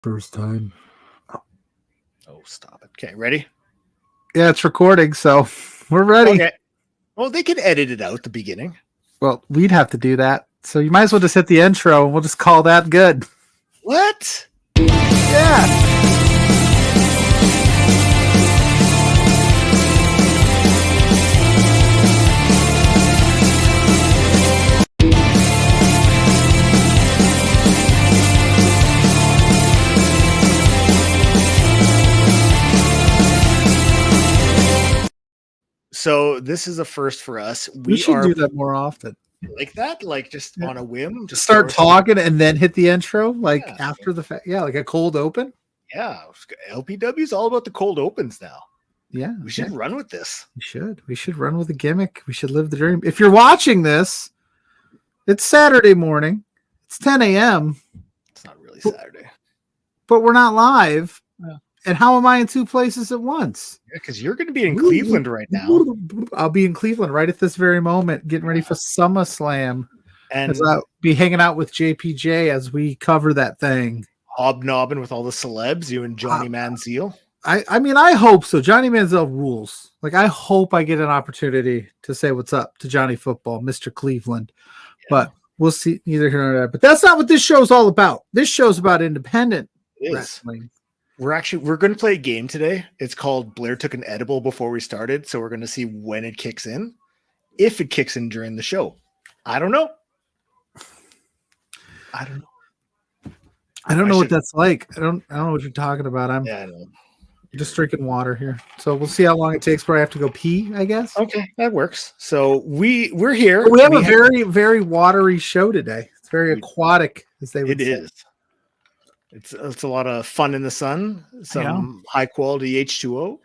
First time. Oh, stop it. Okay, ready? Yeah, it's recording, so we're ready. Okay. Well, they could edit it out at the beginning. Well, we'd have to do that. So you might as well just hit the intro and we'll just call that good. What? Yeah. So this is a first for us. We should do that more often. Like that? Like just on a whim? Just start talking and then hit the intro like after the fact. Yeah, like a cold open. Yeah. LPW is all about the cold opens now. Yeah. We should run with this. We should run with a gimmick. We should live the dream. If you're watching this, it's Saturday morning. It's 10 a.m. It's not really Saturday. But we're not live. Yeah. And how am I in two places at once? Yeah, because you're going to be in Cleveland right now. I'll be in Cleveland right at this very moment, getting ready for SummerSlam. And I'll be hanging out with JPJ as we cover that thing. Hobnobbing with all the celebs, you and Johnny Manziel. I mean, I hope so. Johnny Manziel rules. Like, I hope I get an opportunity to say what's up to Johnny Football, Mr. Cleveland. Yeah. But we'll see neither here nor there. But that's not what this show's all about. This show's about independent wrestling. We're going to play a game today. It's called Blair Took an Edible Before We Started. So we're going to see when it kicks in, if it kicks in during the show. I don't know. I don't know what that's like. I don't know what you're talking about. I'm just drinking water here. So we'll see how long it takes before I have to go pee, I guess. Okay, that works. So we're here. We have a very, very watery show today. It's very aquatic, as they would say. It is. It's a lot of fun in the sun, some high quality H2O,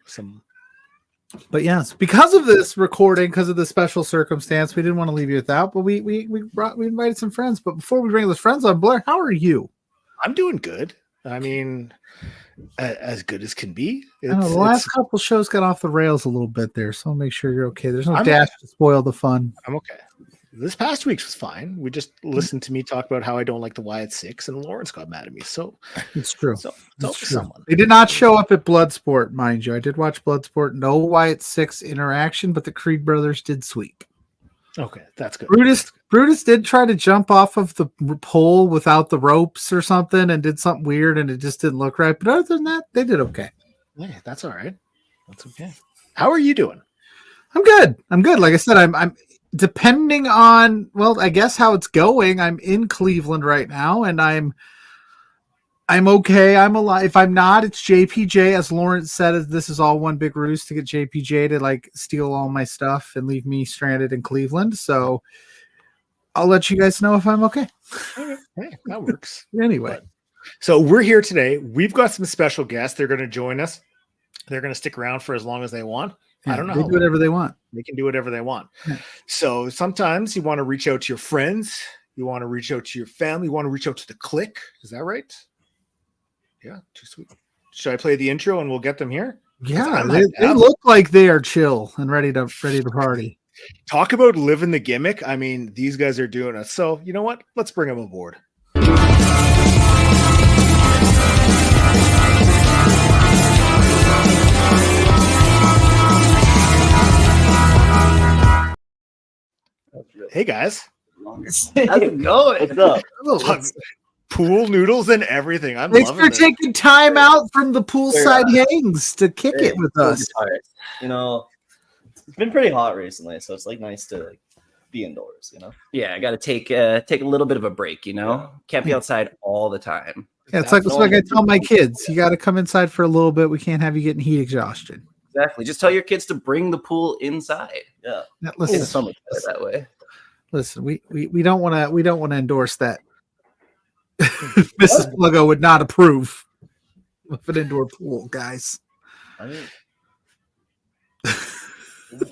But yes, because of this recording, because of the special circumstance, we didn't want to leave you without, but we invited some friends. But before we bring those friends on, Blair, how are you? I'm doing good. I mean, as good as can be. The last couple shows got off the rails a little bit there, so I'll make sure you're okay. There's no dash to spoil the fun. I'm okay. This past week was fine. We just listened to me talk about how I don't like the Wyatt Six, and Lawrence got mad at me. So it's true. So it's true. Someone. They did not show up at Bloodsport, mind you. I did watch Bloodsport. No Wyatt Six interaction, but the Creed brothers did sweep. Okay, that's good. Brutus did try to jump off of the pole without the ropes or something, and did something weird, and it just didn't look right. But other than that, they did okay. Yeah, that's all right. That's okay. How are you doing? I'm good. Like I said, I'm depending on, well, I guess how it's going. I'm in Cleveland right now, and I'm okay. I'm alive. If I'm not, it's JPJ. As Lawrence said, this is all one big ruse to get JPJ to like steal all my stuff and leave me stranded in Cleveland. So I'll let you guys know if I'm okay. Okay. Hey, that works. Anyway. So we're here today. We've got some special guests. They're going to join us. They're going to stick around for as long as they want. Yeah, I don't know. They do whatever they want. They can do whatever they want. Yeah. So sometimes you want to reach out to your friends. You want to reach out to your family. You want to reach out to the clique. Is that right? Yeah, too sweet. Should I play the intro and we'll get them here? Yeah, they look like they are chill and ready to party. Talk about living the gimmick. I mean, these guys are doing it. So you know what? Let's bring them aboard. Hey guys, how's it going? What's up? Pool noodles and everything. Thanks for taking time out from the poolside hangs to kick it with us. You know, it's been pretty hot recently, so it's like nice to be indoors. You know. Yeah, I got to take a little bit of a break. You know, can't be outside all the time. Yeah, it's like I tell my kids, you got to come inside for a little bit. We can't have you getting heat exhaustion. Exactly. Just tell your kids to bring the pool inside. Yeah, listen, it's so much better that way. Listen, we don't want to endorse that. Mrs. PLUGGO would not approve of an indoor pool, guys. I mean,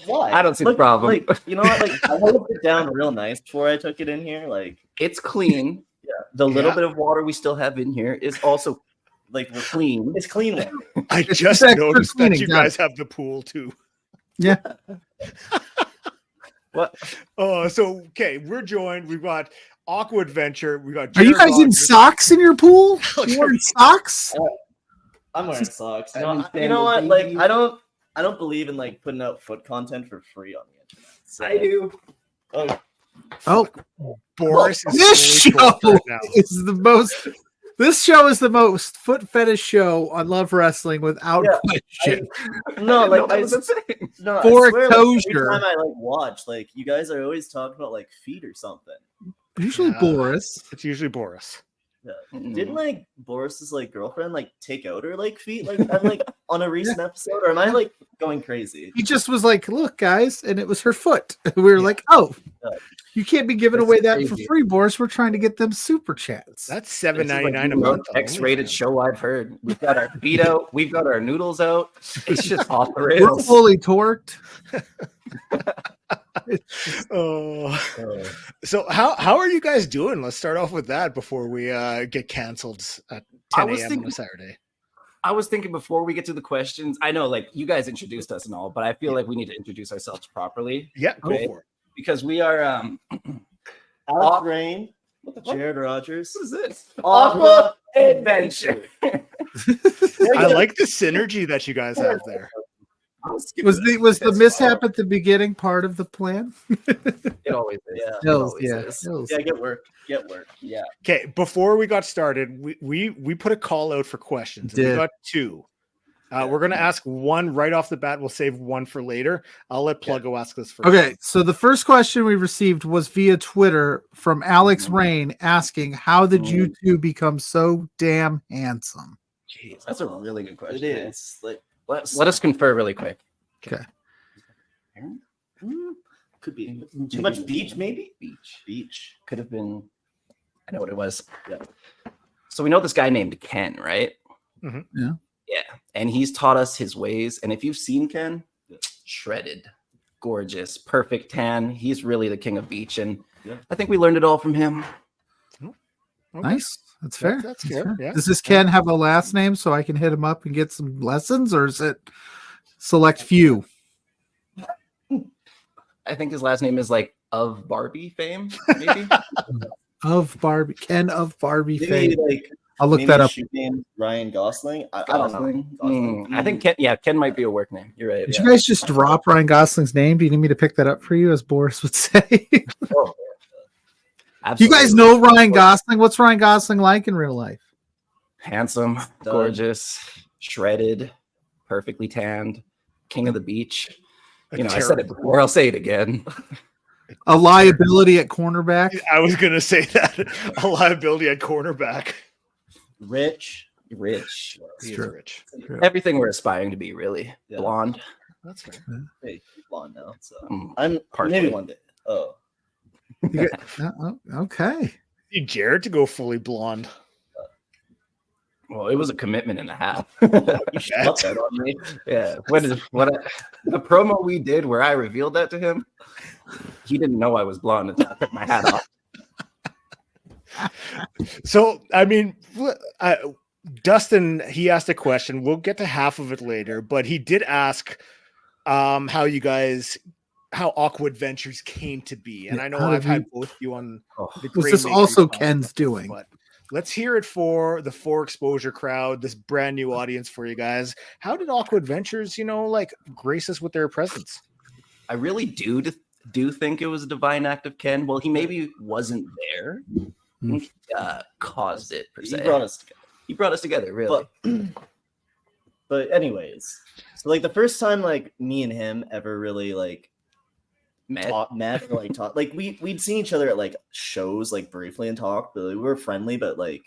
why? I don't see the problem. Like, you know what? Like, I held it down real nice before I took it in here. Like, it's clean. Yeah, the little bit of water we still have in here is also like we're clean. It's clean water. I just noticed that you guys have the pool too. Yeah. What? So okay, we're joined. We've got Aqua Adventure. We got. Are you Jared guys in Rogers. socks in your pool? You wearing socks? I'm wearing socks. I No, understand you know the what? Like, baby. I don't believe in like putting out foot content for free on the internet. So, I do. Oh, Oh, Boris is this fully show torqued right now. is the most. This show is the most foot fetish show on Love Wrestling without Yeah, question. no, like that was a thing. no, For I swear, like, every exposure. time I like watch, like you guys are always talking about like feet or something. Usually Yeah. Boris. It's usually Boris. Didn't like Boris's like girlfriend like take out her like feet like I'm like on a recent episode, or am I like going crazy? He just was like, "Look, guys," and it was her foot. We were like, "Oh, you can't be giving That's away that for crazy. free, Boris. We're trying to get them super chats." That's This is like $7.99 a the month. most X-rated show I've heard. We've got our feet out. We've got our noodles out. It's just off the We're rails. fully torqued. Oh. So how are you guys doing? Let's start off with that before we get canceled at I 10 was a.m. on thinking- a Saturday. I was thinking before we get to the questions, I know like you guys introduced us and all, but I feel like we need to introduce ourselves properly Yeah, go Okay. for it. because we are Alex Rain, Jared Rogers, what is this? Aqua Adventure. I like the synergy that you guys have there. Was the mishap at the beginning part of the plan? It always is. Yeah. It always is. Yeah, get work. Yeah. Okay, before we got started, we put a call out for questions. And we Did. got two. We're gonna ask one right off the bat. We'll save one for later. I'll let Pluggo ask us first. Okay, so the first question we received was via Twitter from Alex Rain asking, "How did you two become so damn handsome?" Jeez, that's a really good It question. is like Let us confer really quick. Okay. could be too much beach, maybe beach. Could have been. I know what it was. Yeah. So we know this guy named Ken, right? Mhm. Yeah. Yeah. And he's taught us his ways. And if you've seen Ken, shredded, gorgeous, perfect tan. He's really the king of beach. And Yeah. I think we learned it all from him. Okay. Nice. That's fair. That's fair. Yeah. Does this Ken have a last name so I can hit him up and get some lessons, or is it select few? I think his last name is like of Barbie fame, maybe. Of Barbie, Ken of Barbie Maybe fame. like I'll look maybe that up. shoot name Ryan Gosling. I don't know. Gosling. I think Ken, Ken might be a work name. You're right. Did you guys just drop Ryan Gosling's name? Do you need me to pick that up for you, as Boris would say? Oh, You guys absolutely. know Ryan Gosling? What's Ryan Gosling like in real life? Handsome, gorgeous, shredded, perfectly tanned, king of the beach. You know, I said it before. I'll say it again. A liability at cornerback. I was gonna say that a liability at cornerback. Rich. He is true. rich. Everything we're aspiring to be, really. Yeah. Blonde. That's fair. Hey, she's blonde now. So Mm, I'm partially. maybe one day. Oh, Okay. Need Jared to go fully blonde. Well, it was a commitment and a half. you shut that on me. Yeah. The promo we did where I revealed that to him, he didn't know I was blonde until I took my hat off. So, I mean, Dustin, he asked a question. We'll get to half of it later, but he did ask how Aqua Adventures came to be. And I know How did I've had both of you on Oh, the Was Great this Matrix also podcast, Ken's doing? But let's hear it for the For Exposure crowd, this brand new audience for you guys. How did Aqua Adventures, grace us with their presence? I really do think it was a divine act of Ken. Well, he maybe wasn't there. He, caused it per He se. brought us together. He brought us together, really. But anyways, so like the first time like me and him ever really like met or like talked, like we'd seen each other at like shows like briefly and talked, but like, we were friendly. But like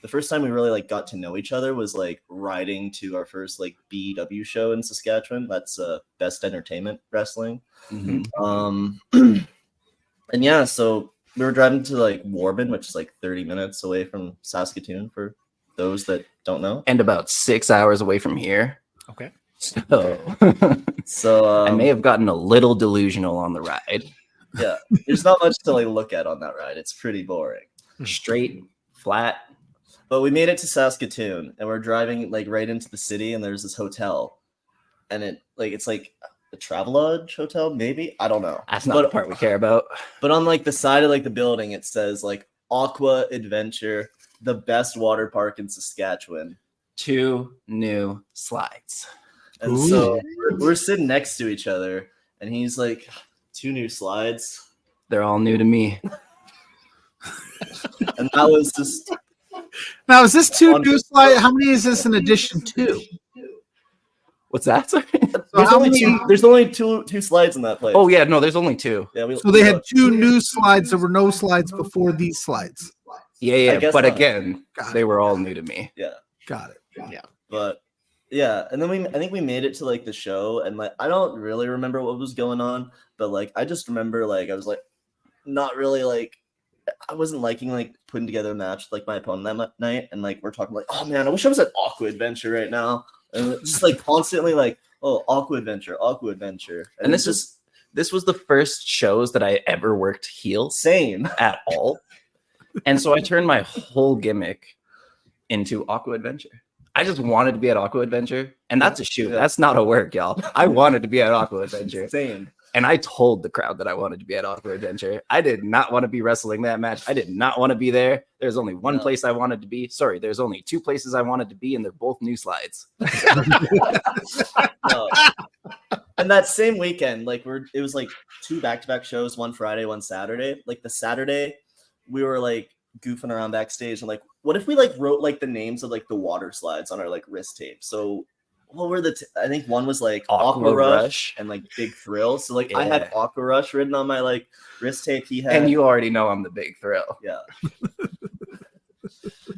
the first time we really like got to know each other was like riding to our first like BEW show in Saskatchewan. That's Best Entertainment Wrestling. Mhm. And yeah, so we were driving to like Warbin, which is like 30 minutes away from Saskatoon for those that don't know. And about 6 hours away from here. Okay. So I may have gotten a little delusional on the ride. Yeah, there's not much to like look at on that ride. It's pretty boring. Straight, flat. But we made it to Saskatoon and we're driving like right into the city and there's this hotel. And it's like the Travelodge Hotel, maybe, I don't know. That's not the part we care about. But on like the side of like the building, it says like Aqua Adventure, the best water park in Saskatchewan. 2 new slides. And so we're sitting next to each other, and he's like, 2 new slides. They're all new to me. And that was just. Now, is this 2 new slides? How many is this in addition to? What's that? Sorry? There's only two slides in that place. Oh yeah, no, there's only 2. Yeah, so they had 2 new slides. There were no slides before these slides. Yeah, but not. again, they were all new to me. Yeah, got it. Yeah, but yeah, and then I think we made it to like the show, and like I don't really remember what was going on, but like I just remember like I was like not really like I wasn't liking like putting together a match with, like my opponent that night, and like we're talking like, oh man, I wish I was at Aqua Adventure right now, and it's just like constantly like, oh, Aqua Adventure, and this was the first shows that I ever worked heel same at all, and so I turned my whole gimmick into Aqua Adventure. I just wanted to be at Aqua Adventure, and that's a shoot. Yeah. That's not a work, y'all. I wanted to be at Aqua Adventure. Same. And I told the crowd that I wanted to be at Aqua Adventure. I did not want to be wrestling that match. I did not want to be there. There's only one place I wanted to be. Sorry, there's only 2 places I wanted to be, and they're both new slides. And that same weekend, like it was like 2 back-to-back shows, one Friday, one Saturday. Like the Saturday, we were like goofing around backstage and like, what if we like wrote like the names of like the water slides on our like wrist tape? So what were I think one was like Aqua Rush and like Big Thrill. So like I had Aqua Rush written on my like wrist tape. He had, and you already know I'm the Big Thrill. Yeah.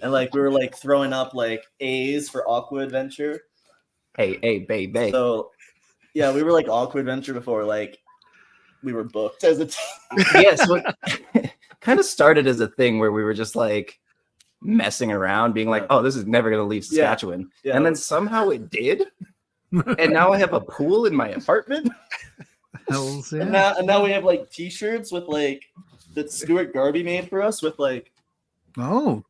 And like we were like throwing up like A's for Aqua Adventure. Hey, baby. So yeah, we were like Aqua Adventure before like we were booked as a team. Yes, kind of started as a thing where we were just like messing around, being like, oh, this is never going to leave Saskatchewan. Yeah. And then somehow it did. And now I have a pool in my apartment. And now we have like t-shirts with like that Stuart Garvey made for us with like, oh,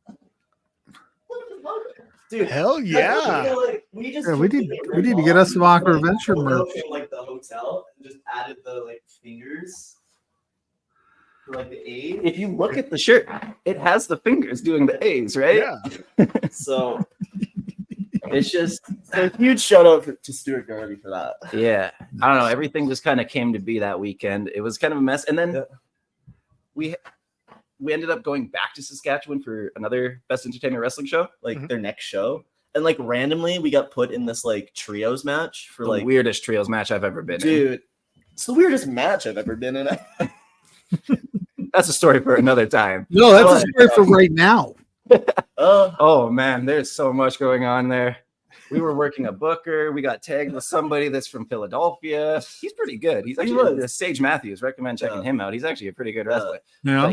dude, hell yeah. We need to get us some Aqua Adventure merch. Like the hotel and just added the like fingers. Like the A's. If you look at the shirt, it has the fingers doing the A's, right? Yeah. So it's just a huge shout out to Stuart Garvey for that. Yeah. I don't know. Everything just kind of came to be that weekend. It was kind of a mess. And then we ended up going back to Saskatchewan for another Best Entertainment Wrestling show. Like their next show. And like randomly we got put in this like trios match for the weirdest trios match I've ever been in. Dude, it's the weirdest match I've ever been in. That's a story for another time. No, that's a story for right now. Oh man, there's so much going on there. We were working a booker. We got tagged with somebody that's from Philadelphia. He's pretty good. He's actually Sage Matthews. Recommend checking him out. He's actually a pretty good wrestler. Yeah.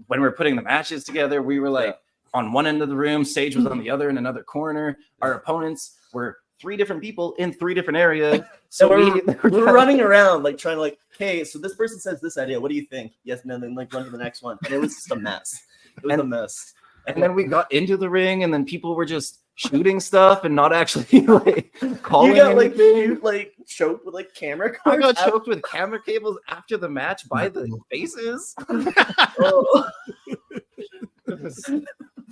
When we were putting the matches together, we were like on one end of the room. Sage was on the other in another corner. Our opponents were 3 different people in 3 different areas. So we were running around like trying to like, hey, so this person says this idea. What do you think? Yes, no, then like run to the next one. And it was just a mess. It was a mess. And then we got into the ring, and then people were just shooting stuff and not actually like calling. You got like choked with like camera I got choked with camera cables after the match by the faces.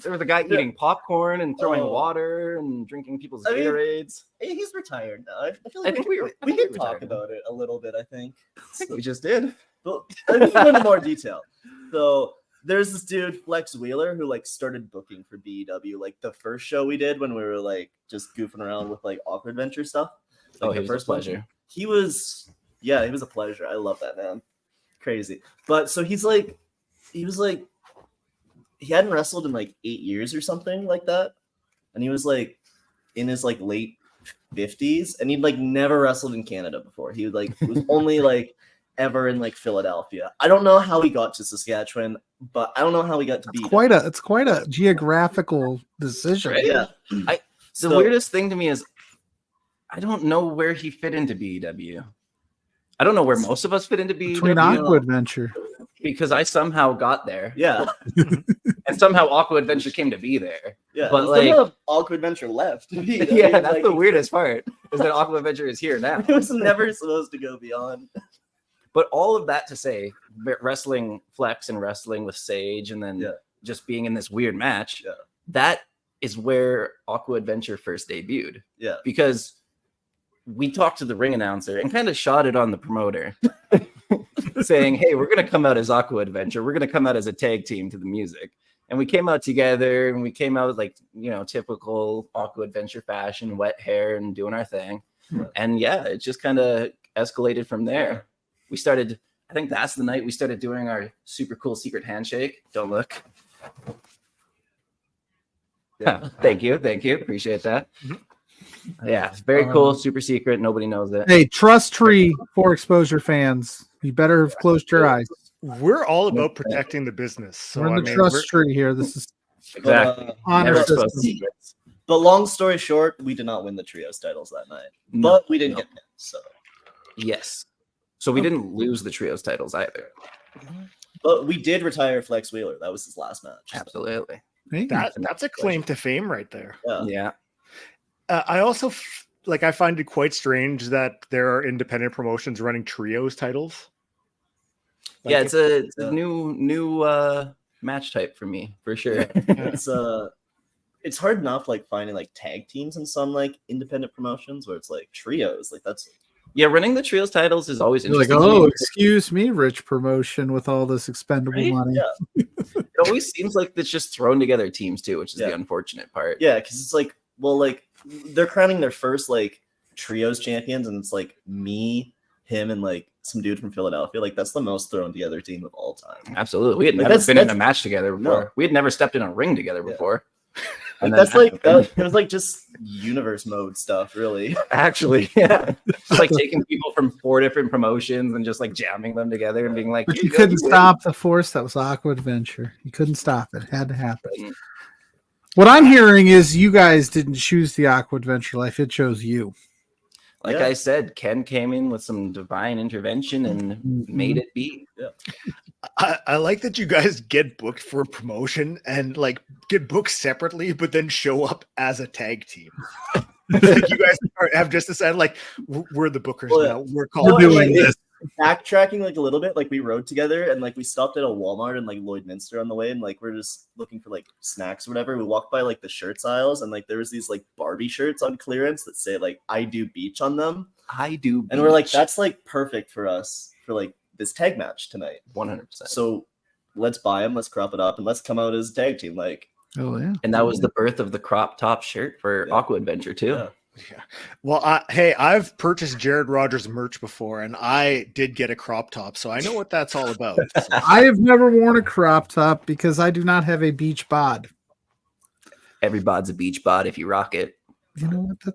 There was a guy eating popcorn and throwing water and drinking people's Gatorades. Hey, he's retired now. I feel I like think we can talk about it a little bit. I think we just did. But I think go into more detail. So there's this dude Flex Wheeler who like started booking for BEW like the first show we did when we were like just goofing around with like Aqua Adventure stuff. Like the first pleasure. He was a pleasure. I love that man. Crazy. But so he hadn't wrestled in like 8 years or something like that. And he was like in his like late 50s and he'd like never wrestled in Canada before. He was only like ever in like Philadelphia. I don't know how he got to Saskatchewan, but I don't know how he got to be. It's quite a geographical decision. Right? Yeah. The weirdest thing to me is I don't know where he fit into BEW. I don't know where most of us fit into BEW. Between Aqua Adventure. Because I somehow got there. Yeah. And somehow Aqua Adventure came to be there. Yeah. But like Aqua Adventure left. yeah, that's the weirdest part. is that Aqua Adventure is here now. It was never supposed to go beyond. But all of that to say, wrestling Flex and wrestling with Sage, and then just being in this weird match, that is where Aqua Adventure first debuted. Yeah. Because we talked to the ring announcer and kind of shot it on the promoter, saying, hey, we're going to come out as Aqua Adventure. We're going to come out as a tag team to the music. And we came out together, and we came out like, typical Aqua Adventure fashion, wet hair and doing our thing. And it just kind of escalated from there. We started, I think that's the night we started doing our super cool secret handshake. Don't look. Yeah. Thank you. Appreciate that. Yeah, very cool, super secret. Nobody knows it. Hey, trust tree for exposure fans. You better have closed your eyes. We're all about protecting the business. So we're in the trust tree here. This is exactly honor exposed system. secrets. But long story short, we did not win the trios titles that night. But we didn't get pinned. So yes. So we didn't lose the trios titles either. But we did retire Flex Wheeler. That was his last match. Absolutely. That's a claim to fame right there. Yeah. I also I find it quite strange that there are independent promotions running trios titles. It's a new match type for me, for sure. It's hard enough finding tag teams in some independent promotions where it's trios. That's running the trios titles is always interesting. Excuse me, rich promotion with all this expendable money. Yeah. It always seems like it's just thrown together teams too, which is the unfortunate part. Yeah, because it's they're crowning their first trios champions, and it's me, him, and some dude from Philadelphia. That's the most thrown together team of all time. Absolutely. We had never been in a match together before. No. We had never stepped in a ring together before. And that's it was just universe mode stuff, really. Actually, yeah. Just taking people from 4 different promotions and just jamming them together and being like, but you couldn't stop the force that was Aqua Adventure. You couldn't stop it. It had to happen. What I'm hearing is you guys didn't choose the Aqua Adventure life. It chose you. Like I said, Ken came in with some divine intervention and made it be. Yeah. I like that you guys get booked for a promotion and get booked separately, but then show up as a tag team. You guys have just decided we're the bookers now. We're doing this. Backtracking a little bit, we rode together and we stopped at a Walmart in Lloydminster on the way, and we're just looking for snacks or whatever. We walked by the shirts aisles, and there was these Barbie shirts on clearance that say I do beach on them. I do beach. And we're that's perfect for us for this tag match tonight. 100%. So let's buy them, let's crop it up, and let's come out as a tag team. Oh yeah. And that was the birth of the crop top shirt for Aqua Adventure too. Yeah. Well, I've purchased Jared Rogers merch before, and I did get a crop top, so I know what that's all about. So. I have never worn a crop top because I do not have a beach bod. Every bod's a beach bod if you rock it. You know what?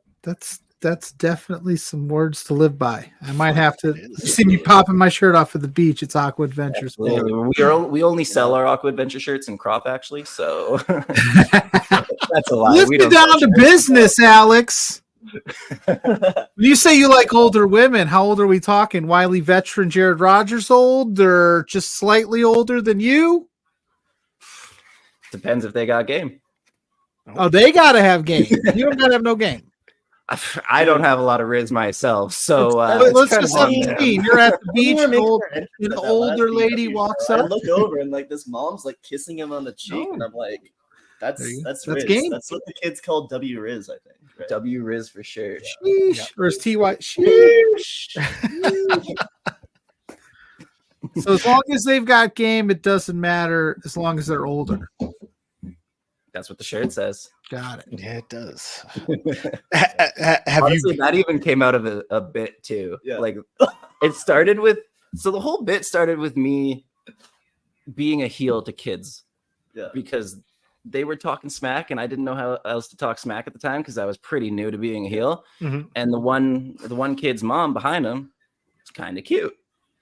That's definitely some words to live by. I might have to see me popping my shirt off at the beach. It's Aqua Adventures. We only sell our Aqua Adventure shirts in crop, actually. So that's a lie. Lift it down to business, Alex. You say you like older women. How old are we talking? Wily veteran Jared Rogers old, or just slightly older than you? Depends if they got game. Oh, they gotta have game. You don't gotta have no game. I don't have a lot of riz myself, so let's just say you're at the beach, an older lady walks up. I look over and this mom's kissing him on the cheek, and I'm like, that's Riz. Game. That's what the kids call W Riz, I think. Right? W Riz for sure. Sheesh. Or is TY? Sheesh. So as long as they've got game, it doesn't matter as long as they're older. That's what the shirt says. Got it. Yeah, it does. Honestly, that even came out of a bit too. Yeah. It started with, so the whole bit started with me being a heel to kids. Yeah. Because they were talking smack and I didn't know how else to talk smack at the time because I was pretty new to being a heel. Mm-hmm. And the one kid's mom behind him was kind of cute.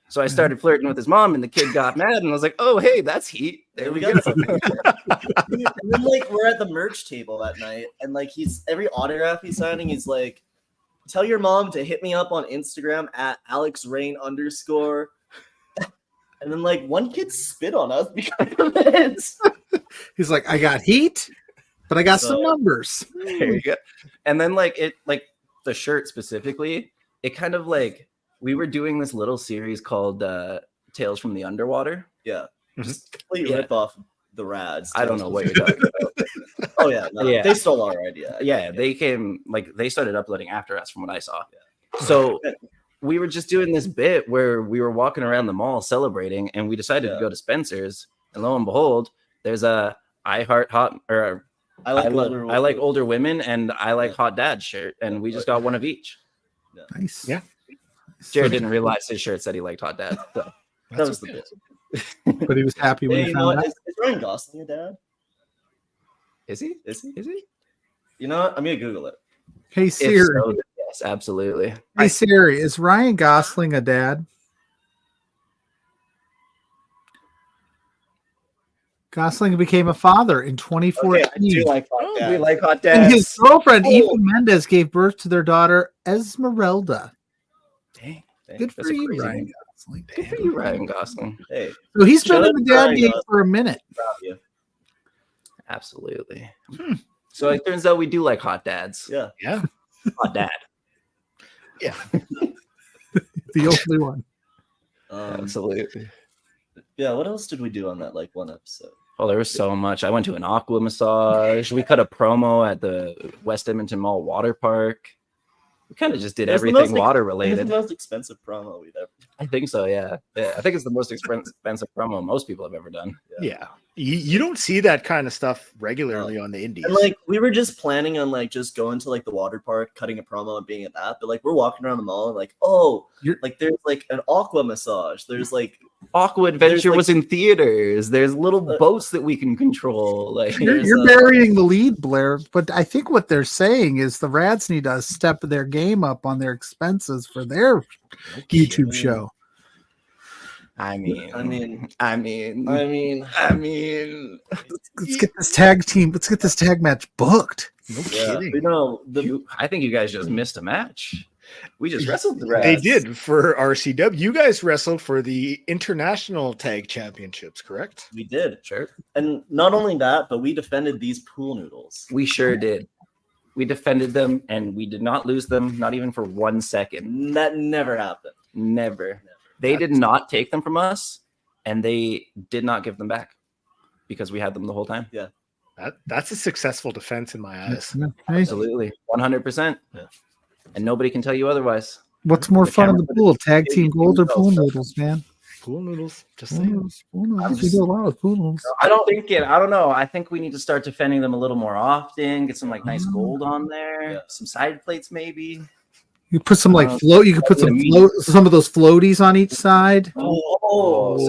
So I started flirting with his mom, and the kid got mad, and I was like, "Oh, hey, that's heat." There we go. And then we're at the merch table that night, and he's every autograph he's signing, he's like, "Tell your mom to hit me up on Instagram at AlexRain_." And then one kid spit on us because of it. He's like, "I got heat, but I got some numbers." There you go. And then the shirt specifically, it kind of like we were doing this little series called Tales from the Underwater. Yeah. Mhm. Just complete rip off the Rads. I don't know what you're talking about. Oh yeah, no, Yeah. they stole our idea. Yeah, they came like they started uploading after us from what I saw. So we were just doing this bit where we were walking around the mall celebrating, and we decided to go to Spencer's, and lo and behold, there's a I heart hot or I like older women and I like hot dad shirt, and we just got one of each. Nice. Yeah. Jared didn't realize his shirt said he liked hot dad. So. That was the bit. But he was happy when Hey, he you know found what? out. Is Ryan Gosling a dad? Is he? Is he? Is he? You know what? I'm gonna Google it. Hey If Siri. so, then yes, absolutely. Hey Siri, is Ryan Gosling a dad? Gosling became a father in 2014. I do like hot Oh, dads. we like hot And dads. his girlfriend, Eva Mendes, gave birth to their daughter, Esmeralda. Dang, Good that's for a you, crazy Ryan name. Gosling. Good for you, Ryan Gosling. Hey, So he's been Shout in out the to dad Ryan game Gosling. for a minute. proud of you. Absolutely. So it turns out we do like hot dads. Yeah. Yeah. Hot dad. Yeah. The only one. Absolutely. Yeah. What else did we do on that like one episode? Oh, there was so much. I went to an aqua massage. We cut a promo at the West Edmonton Mall water park. We kind of just did It was the everything most water It's related. the most expensive promo we've ever. I think so, yeah. I think it's the most expensive promo most people have ever done. Yeah. You don't see that kind of stuff regularly on the indies. And like we were just planning on like just going to like the water park, cutting a promo and being at that. But like we're walking around the mall and like, oh, like there's like an aqua massage. There's like Aqua Adventure like- was in theaters. There's little boats that we can control. Like You're burying the lead, Blair. But I think what they're saying is the Rads need to step their game up on their expenses for their YouTube show. I mean, Let's get this tag team. Let's get this tag match booked. No yeah, kidding. you know I think you guys just missed a match. We just wrestled the Rads. They did for RCW. You guys wrestled for the International Tag Championships, correct? we did. Sure. And not only that, but we defended these pool noodles. We sure did. We defended them and we did not lose them, not even for 1 second. That never happened. Never. They did not take them from us, and they did not give them back because we had them the whole time. Yeah. That's a successful defense in my eyes. Nice. Absolutely. 100%. Yeah. And nobody can tell you otherwise. What's more The fun in camera- the pool? Tag team gold or pool noodles, man? Pool noodles. Just Pool saying. noodles. Pool noodles. We do a lot with pool noodles. I don't know. I think we need to start defending them a little more often, get some like nice gold on there, Yeah. some side plates maybe. You put some like float. You could put some of those floaties on each side. Oh,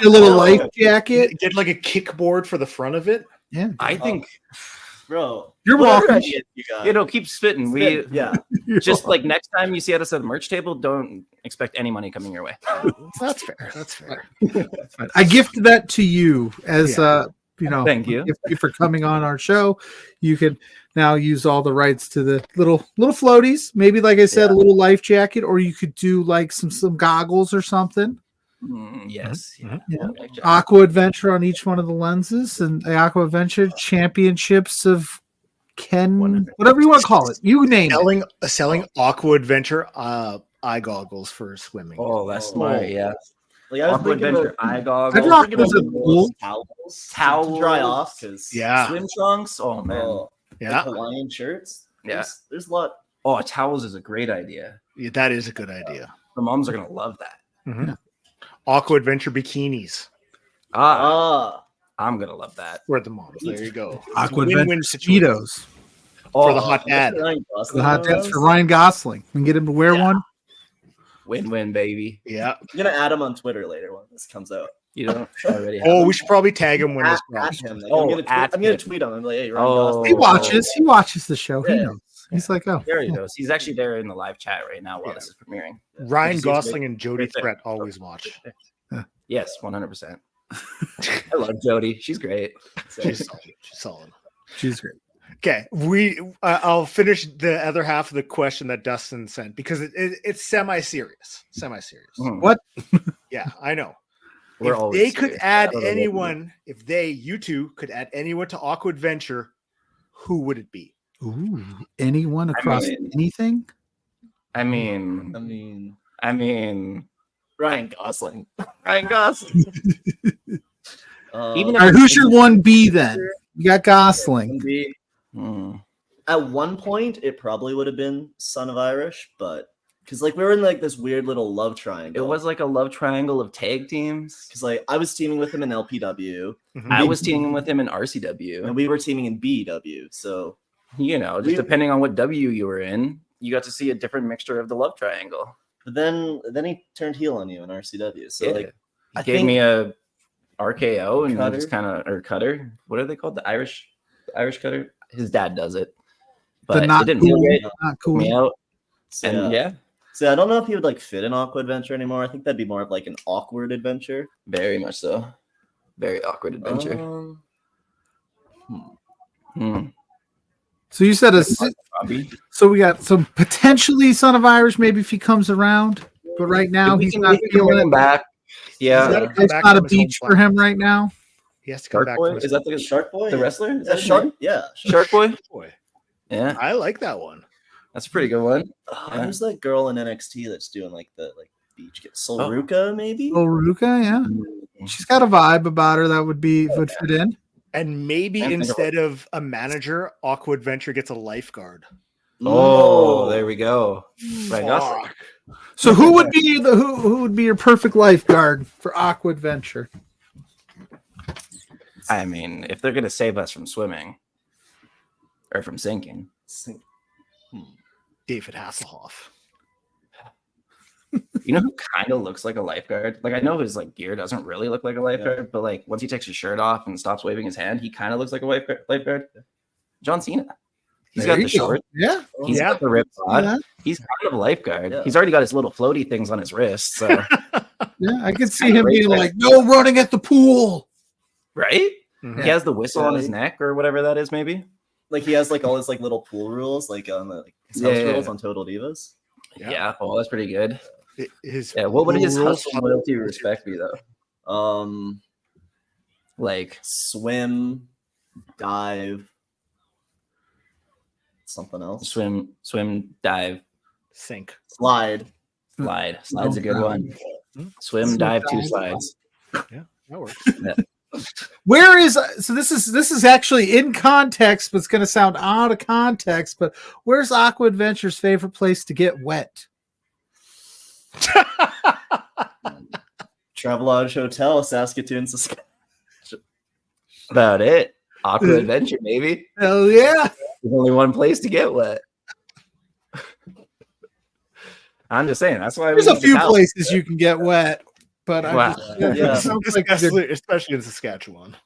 Your little life jacket. Get like a kickboard for the front of it. Yeah, I think bro. You're what other welcome. ideas you got? keep spitting. We Yeah. just like next time you see us at the merch table, don't expect any money coming your way. That's fair. That's fair. I gifted that to you as Thank you. Gift you for coming on our show. You can now use all the rights to the little floaties. Maybe like I said, a little life jacket, or you could do like some goggles or something. Yes. Mhm. Yeah. Aqua Adventure on each one of the lenses, and the Aqua Adventure Championships of whatever you want to call it. You name it. Selling Aqua Adventure eye goggles for swimming. Oh, that's smart. Yeah. Like I was Aqua thinking Adventure about, eye goggles. I'd rock thinking about those at the pool. towels to dry off because Yeah. Swim trunks. Oh man. Yeah. Hawaiian shirts. Yeah. There's a lot. Oh, towels is a great idea. Yeah, that is a good idea. The moms are gonna love that. Mhm. Aqua Adventure bikinis I'm gonna love that. for the moms. There you go. Aqua Win-win Adventure situation. Speedos. For the hot dad. The hot dads for Ryan Gosling. We can get him to wear one. Win-win, baby. Yeah. I'm gonna add him on Twitter later when this comes out. You don't already have Oh, them? we should probably tag him when this At drops. him. Like, Oh, I'm at gonna him. tweet him. I'm like, hey, Ryan Oh. Gosling. He watches. He watches the show. He Yeah. knows. He's like, oh, There he goes. He's actually there in the live chat right now while Yeah. this is premiering. Ryan Did you see his Gosling and Jodie right there? Threat always watch. Yes, 100%. I love Jody. She's great. She's solid. She's solid. she's great. Okay, I'll finish the other half of the question that Dustin sent because it's semi-serious. Mhm. What? Yeah, I know. We're If always they could serious. add I don't know what anyone, if you two could add anyone to Aqua Adventure, who would it be? Ooh, anyone across anything? I mean, Ryan Gosling. Ryan Gosling. Even All right, who's your 1B then? You got Gosling. At one point, it probably would have been Son of Irish, but because like we were in like this weird little love triangle. It was like a love triangle of tag teams. Because like I was teaming with him in LPW. I was teaming with him in RCW. And we were teaming in BW. So just depending on what W you were in, you got to see a different mixture of the love triangle. But then he turned heel on you in RCW. So like he gave me a RKO and just kind of or cutter. What are they called? The Irish cutter. His dad does it, but it didn't feel great. Not cool. Me out. So, and So I don't know if he would like fit in Aqua Adventure anymore. I think that'd be more of like an awkward adventure. Very much so. Very awkward adventure. So you said so we got some potentially Son of Irish, maybe if he comes around, but right now he's not feeling it. Back. Yeah, it's not a beach for him right now. He has to come back. Is that the Shark Boy? The wrestler? Is that Shark? Yeah, Shark Boy. Boy. Yeah, I like that one. That's a pretty good one. Who's that girl in NXT that's doing like the beach? Solruka, maybe? Solruka, yeah. She's got a vibe about her that would fit in. And maybe instead of a manager, Aqua Adventure gets a lifeguard. Oh, there we go. Fuck. So who would be who would be your perfect lifeguard for Aqua Adventure? I mean, if they're gonna save us from swimming or from sinking, David Hasselhoff. you know who kind of looks like a lifeguard? Like I know his like gear doesn't really look like a lifeguard, but like once he takes his shirt off and stops waving his hand, he kind of looks like a lifeguard. John Cena. He's got the shorts. Yeah. He's got the rib bod. He's kind of a lifeguard. Yeah. He's already got his little floaty things on his wrists. So yeah, I could see him being like, no running at the pool. Right? Mm-hmm. He has the whistle on his neck or whatever that is, maybe. Like he has like all his like little pool rules, like on the his house rules on Total Divas. Yeah. Oh, that's pretty good. What would his hustle, loyalty, respect be though? Like swim, dive, something else. Swim, dive, sink, slide. Slide's a good one. Swim, dive, 2 slides. Yeah, that works. Yeah. Where is this is actually in context, but it's going to sound out of context. But where's Aqua Adventure's favorite place to get wet? Travelodge Hotel, Saskatoon, Saskatchewan. About it. Aqua Adventure, maybe. Hell yeah! There's only one place to get wet. I'm just saying. That's why there's a few places you can get wet. But especially in Saskatchewan.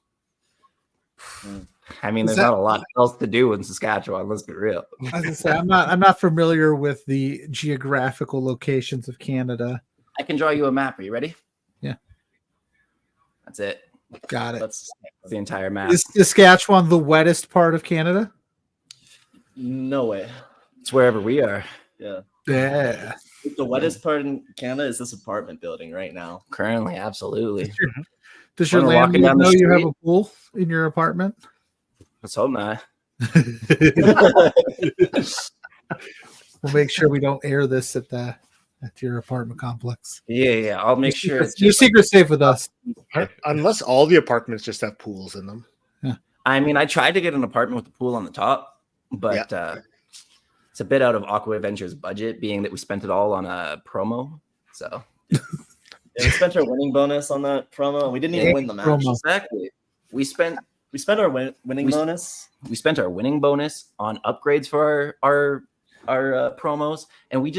I mean, there's not a lot else to do in Saskatchewan. Let's be real. I was gonna say, I'm not familiar with the geographical locations of Canada. I can draw you a map. Are you ready? Yeah. That's it. Got it. That's the entire map. Is Saskatchewan the wettest part of Canada? No way. It's wherever we are. Yeah. Yeah. The wettest part in Canada is this apartment building right now. Currently, absolutely. Does your landlord know you have a pool in your apartment? Let's hope not. We'll make sure we don't air this at your apartment complex. Yeah. I'll make sure your secret's safe with us. Unless all the apartments just have pools in them. Yeah. I mean, I tried to get an apartment with a pool on the top, but it's a bit out of Aqua Adventure's budget, being that we spent it all on a promo. So we spent our winning bonus on that promo, and we didn't even win the match. Exactly. We spent our winning bonus. We spent our winning bonus on upgrades for our promos, and we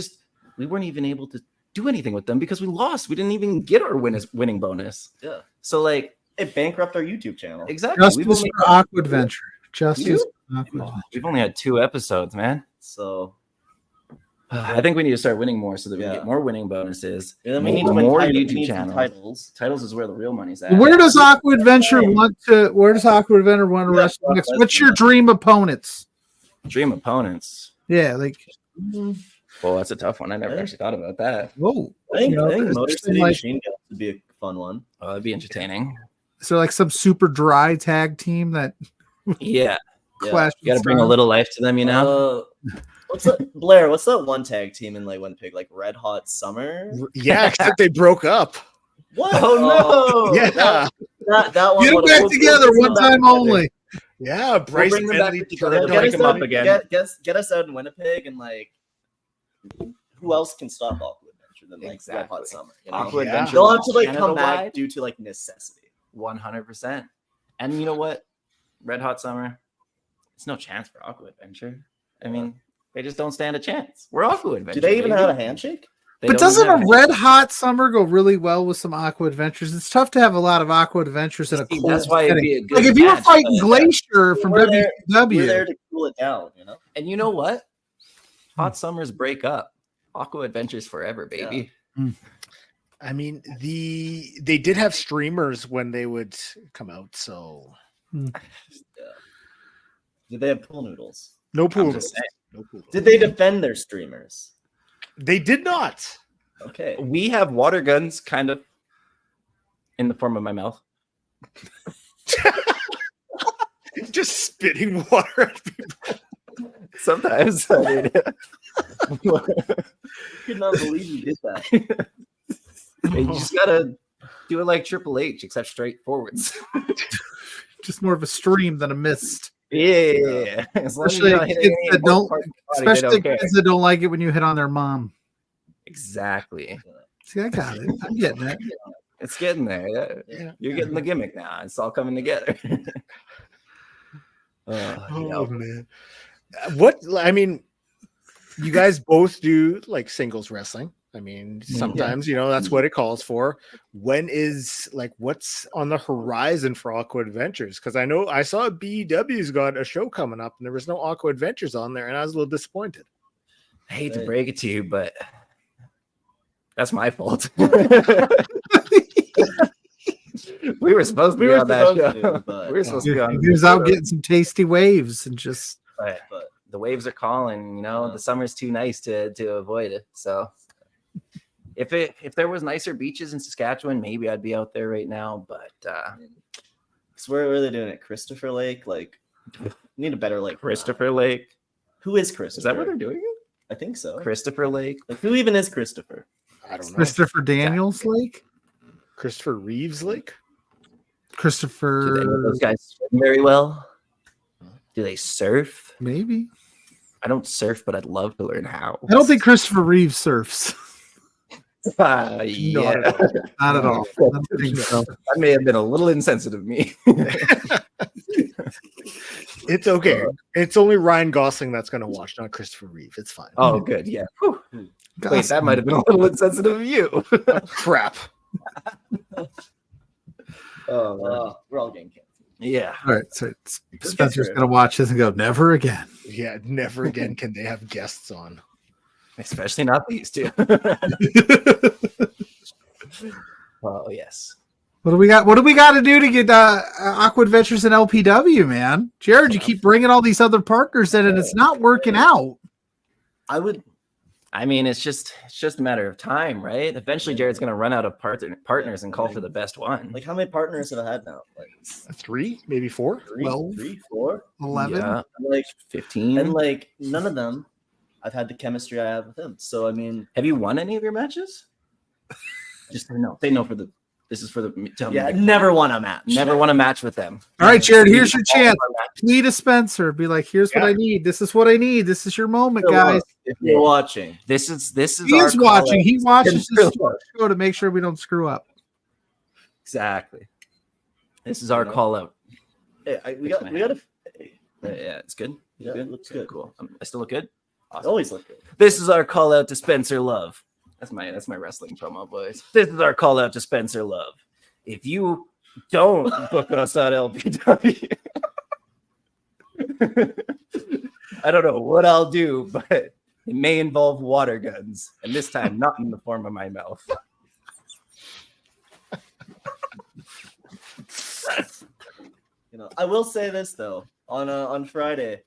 weren't even able to do anything with them because we lost. We didn't even get our winning bonus. Yeah. So like it bankrupted our YouTube channel. Exactly. Justice for Aqua Adventure. Justice for Aqua Adventure. We've only had 2 episodes, man. So I think we need to start winning more so that we get more winning bonuses. Yeah, then we need to win more YouTube channels. Titles. Titles is where the real money's at. Where does Aqua Adventure want to wrestle next? What's your dream opponents? Dream opponents. Yeah, like well, that's a tough one. I never actually thought about that. Whoa. I think Motor City Machine Guns would be a fun one. Oh, that'd be entertaining. Is there like some super dry tag team that Yeah. Clash. You got to bring a little life to them, you know. What's that, Blair? What's that one tag team in like Winnipeg, like Red Hot Summer? Yeah, except they broke up. What? Oh no! Yeah, that one. Get them back together one time only. yeah. Bryce bring them back Bentley together. tried Don't to pick 'em up again. Get us out in Winnipeg, and like, who else can stop Aqua Adventure than like Red Hot Exactly. Summer? You know? Aqua Yeah. Adventure. They'll have to like come Canada-wide, back due to like necessity. 100%. And you know what? Red Hot Summer. It's no chance for Aqua Adventure. I mean, they just don't stand a chance. We're Aqua Adventure. Do they even baby. have a handshake? They But don't doesn't have a Red Hot Summer go really well with some Aqua Adventures? It's tough to have a lot of Aqua Adventures in a See, cold that's why it'd setting. be a good Like if you were match, fighting but- Glacier from We're there WCW, to cool it down, you know. And you know what? Hot summers break up. Aqua Adventures forever, baby. I mean, they did have streamers when they would come out, so Did they have pool noodles? no pool. I'm just saying. No pool. Did they defend their streamers? They did not. Okay. We have water guns kind of in the form of my mouth. Just spitting water at people. Sometimes. I mean, Could not believe you did that. you just gotta do it like Triple H, except straight forwards. just more of a stream than a mist. Yeah. As long as Especially you're not hitting kids any that important don't- part of the body, they Especially don't care. kids that don't like it when you hit on their mom. Exactly. See, I got it. I'm getting it. It's getting there. Yeah. You're getting the gimmick now. It's all coming together. Oh man. What I mean, you guys both do like singles wrestling. I mean, sometimes you know that's what it calls for. When is like what's on the horizon for Aqua Adventures? Because I know I saw BEW's got a show coming up and there was no Aqua Adventures on there, and I was a little disappointed. I hate to break it to you, but that's my fault. We were supposed to be on that show. We were supposed to be on. He was out getting some tasty waves and just. But the waves are calling. You know, the summer's too nice to avoid it. So if there was nicer beaches in Saskatchewan, maybe I'd be out there right now. But So where are they doing it? Christopher Lake? Like, need a better like Christopher Lake. Who is Christopher? Is that where they're doing it? I think so. Christopher Lake. Like, who even is Christopher? I don't know. Christopher Daniels Lake? Christopher Reeves Lake? Do Christopher. any of those guys swim very well? Do they surf? Maybe. I don't surf, but I'd love to learn how. I don't think Christopher Reeves surfs. Yeah. Not at all. I don't think so. That may have been a little insensitive of me. It's okay. It's only Ryan Gosling that's going to watch, not Christopher Reeve. It's fine. Oh, good. Yeah. Whew. Wait, Gosh, that might have been a little insensitive of you. Crap. We're all getting canceled. Yeah. all right. So Spencer's going to watch this and go, never again. Yeah, never again can they have guests on. Especially not these two. Oh, yes. What do we got? What do we got to do to get Aqua Adventures and LPW, man? Jared, you keep bringing all these other partners in, and it's not working out. I mean, it's just a matter of time, right? Eventually, Jared's going to run out of partners and call for the best one. Like, how many partners have I had now? Like 3, maybe 4. 3, 12? 3, 4, 11. Yeah, like 15. and like none of them I've had the chemistry I have with him. So I mean, Have you won any of your matches? Just no. Say no for the. This is for the. Tell yeah, me. never won a match. Never won a match with them. All right, Jared, here's your All chance. of our matches. Tweet a Spencer. Be like, here's what I need. This is what I need. This is your moment, So, guys. if you're watching, This is He our is watching. call-out. He watches this Spencer. show to make sure we don't screw up. Exactly. This is our call out. hey, we got to. Yeah, it's good. Yeah, it looks good. Cool. I still look good. Awesome. Always look good. This is our call out to Spencer Love. That's my wrestling promo, boys. This is our call out to Spencer Love. If you don't book us on LPW, I don't know what I'll do, but it may involve water guns, and this time not in the form of my mouth. You know, I will say this though. On Friday,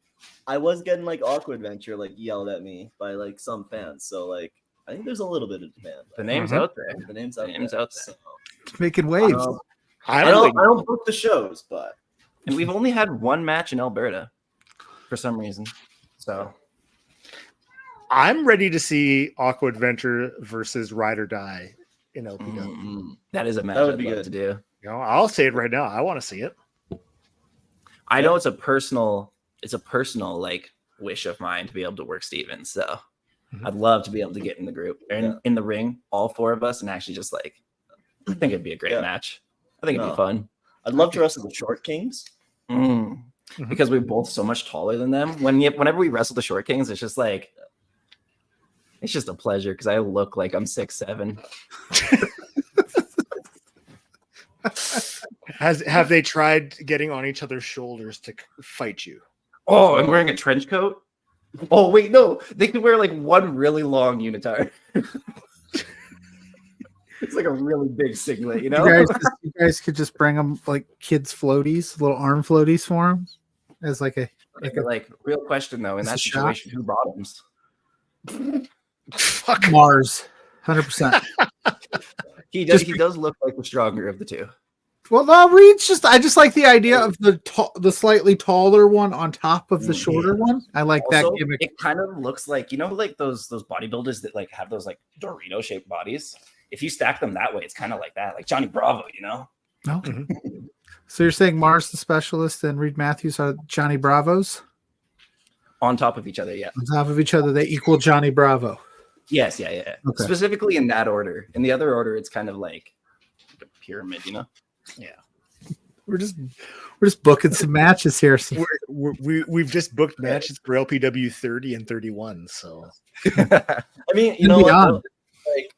I was getting like Aqua Adventure like yelled at me by like some fans. So like, I think there's a little bit of demand. The name's out there. The name's out Name's there. out there. So, It's making waves. I I don't think don't book the shows, but And we've only had one match in Alberta. for some reason. So I'm ready to see Aqua Adventure versus Ride or Die in LPW. That is a match That would I'd be love good to do. You know, I'll say it right now. I want to see it. I know it's a personal like wish of mine to be able to work Stevens. So I'd love to be able to get in the group and in the ring, all four of us, and actually just like, I think it'd be a great match. I think it'd be fun. I'd love to wrestle the Short Kings. Because we're both so much taller than them. Whenever we wrestle the Short Kings, it's just like, it's just a pleasure because I look like I'm 6'7". Have they tried getting on each other's shoulders to fight you? Oh, I'm wearing a trench coat. Oh wait, no, they could wear like one really long unitard. It's like a really big singlet, you know. You guys could just bring them like kids floaties, little arm floaties for them, as like a real question though. In that situation, who bottoms? Fuck Mars, 100%. He does look like the stronger of the two. Well, no, I just like the idea of the slightly taller one on top of the shorter one. I like Also, that gimmick. It kind of looks like, you know, like those bodybuilders that like have those like Dorito shaped bodies. If you stack them that way, it's kind of like that, like Johnny Bravo, you know? No. So you're saying Mars the Specialist and Reed Matthews are Johnny Bravos? On top of each other, yeah. On top of each other, they equal Johnny Bravo. Yes, yeah. Okay. Specifically in that order. In the other order, it's kind of like a pyramid, you know? Yeah. We're just booking some matches here. We've just booked matches for LPW 30 and 31. So I mean, you know what? Like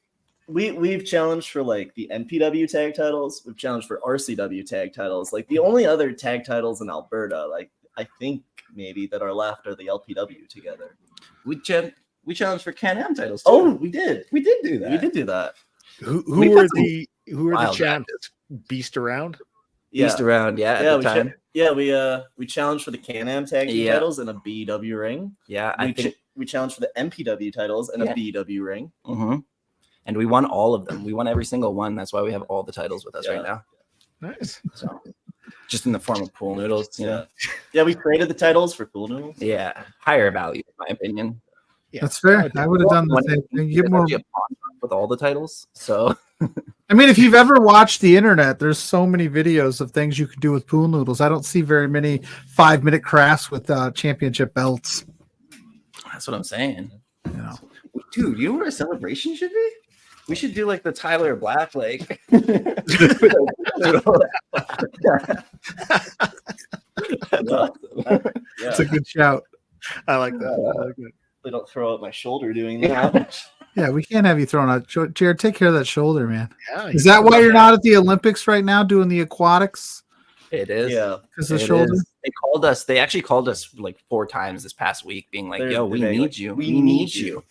we've challenged for like the NPW tag titles. We've challenged for RCW tag titles. Like the only other tag titles in Alberta, like I think maybe that are left are the LPW together. We challenged for Can-Am titles too. Oh, we did. We did do that. We did do that. Who are the champs? Beast Around? Beast Around, yeah. At the time. We challenged for the Can-Am tag team titles in a BEW ring. Yeah, we challenged for the MPW titles in a BEW ring. Mm-hmm. And we won all of them. We won every single one. That's why we have all the titles with us right now. Nice. So, just in the form of pool noodles, you know. Yeah, we traded the titles for pool noodles. Yeah, higher value, in my opinion. Yeah, that's fair. I would have done the same thing. Get more with all the titles. So, I mean, if you've ever watched the internet, there's so many videos of things you can do with pool noodles. I don't see very many 5-minute crafts with championship belts. That's what I'm saying. You know. Dude, you know what a celebration should be? We should do like the Tyler Black, like. That's awesome. It's a good shout. I like that. They don't throw out my shoulder doing that. Yeah, we can't have you thrown out. Jared, take care of that shoulder, man. Yeah, is that why you're not at the Olympics right now doing the aquatics? It is. Yeah. Because the shoulder? They actually called us like 4 times this past week being like, yo, we need you. We need you.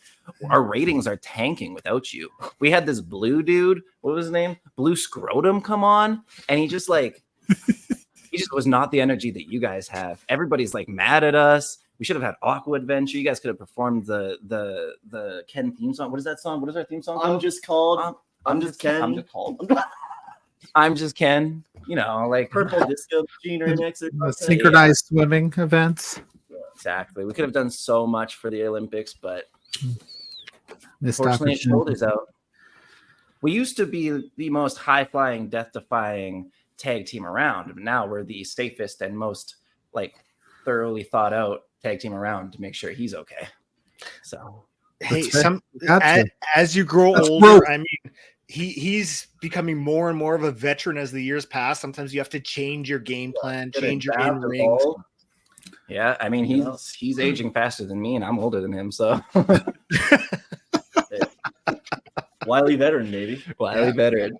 Our ratings are tanking without you. We had this blue dude, what was his name? Blue Scrotum come on. And he just like, he just was not the energy that you guys have. Everybody's like mad at us. We should have had Aqua Adventure. You guys could have performed the Ken theme song. What is that song? What is our theme song called? I'm just called. I'm just Ken. I'm just called. I'm just Ken. You know, like Purple Disco Machine remix. Synchronized swimming events. Exactly. We could have done so much for the Olympics, but unfortunately, it shoulders out. We used to be the most high-flying, death-defying tag team around, but now we're the safest and most like thoroughly thought out tag team around to make sure he's okay. So, hey, as you grow older, I mean, he's becoming more and more of a veteran as the years pass. Sometimes you have to change your game plan, change your in-ring. Yeah, I mean, he's aging faster than me, and I'm older than him, so. Wily veteran, maybe. Wily veteran.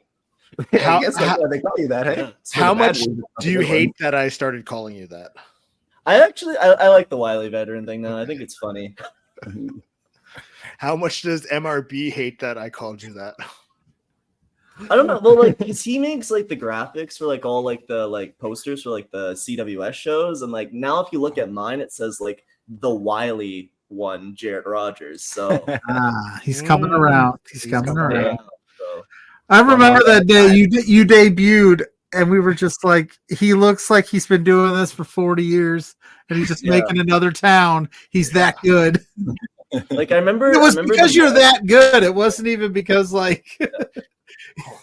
How, I guess that's why they call you that, hey? How much do you hate that I started calling you that? I like the Wily veteran thing now. I think it's funny. How much does MRB hate that I called you that? I don't know. Well, like, because he makes like the graphics for like all like the like posters for like the CWS shows, and like now if you look at mine, it says like the Wily one, Jared Rogers. So he's coming around. He's coming around. So. I remember that day you debuted and we were just like, he looks like he's been doing this for 40 years, and he's just making another town. He's that good. Like I remember, it was because you're that good. It wasn't even because like I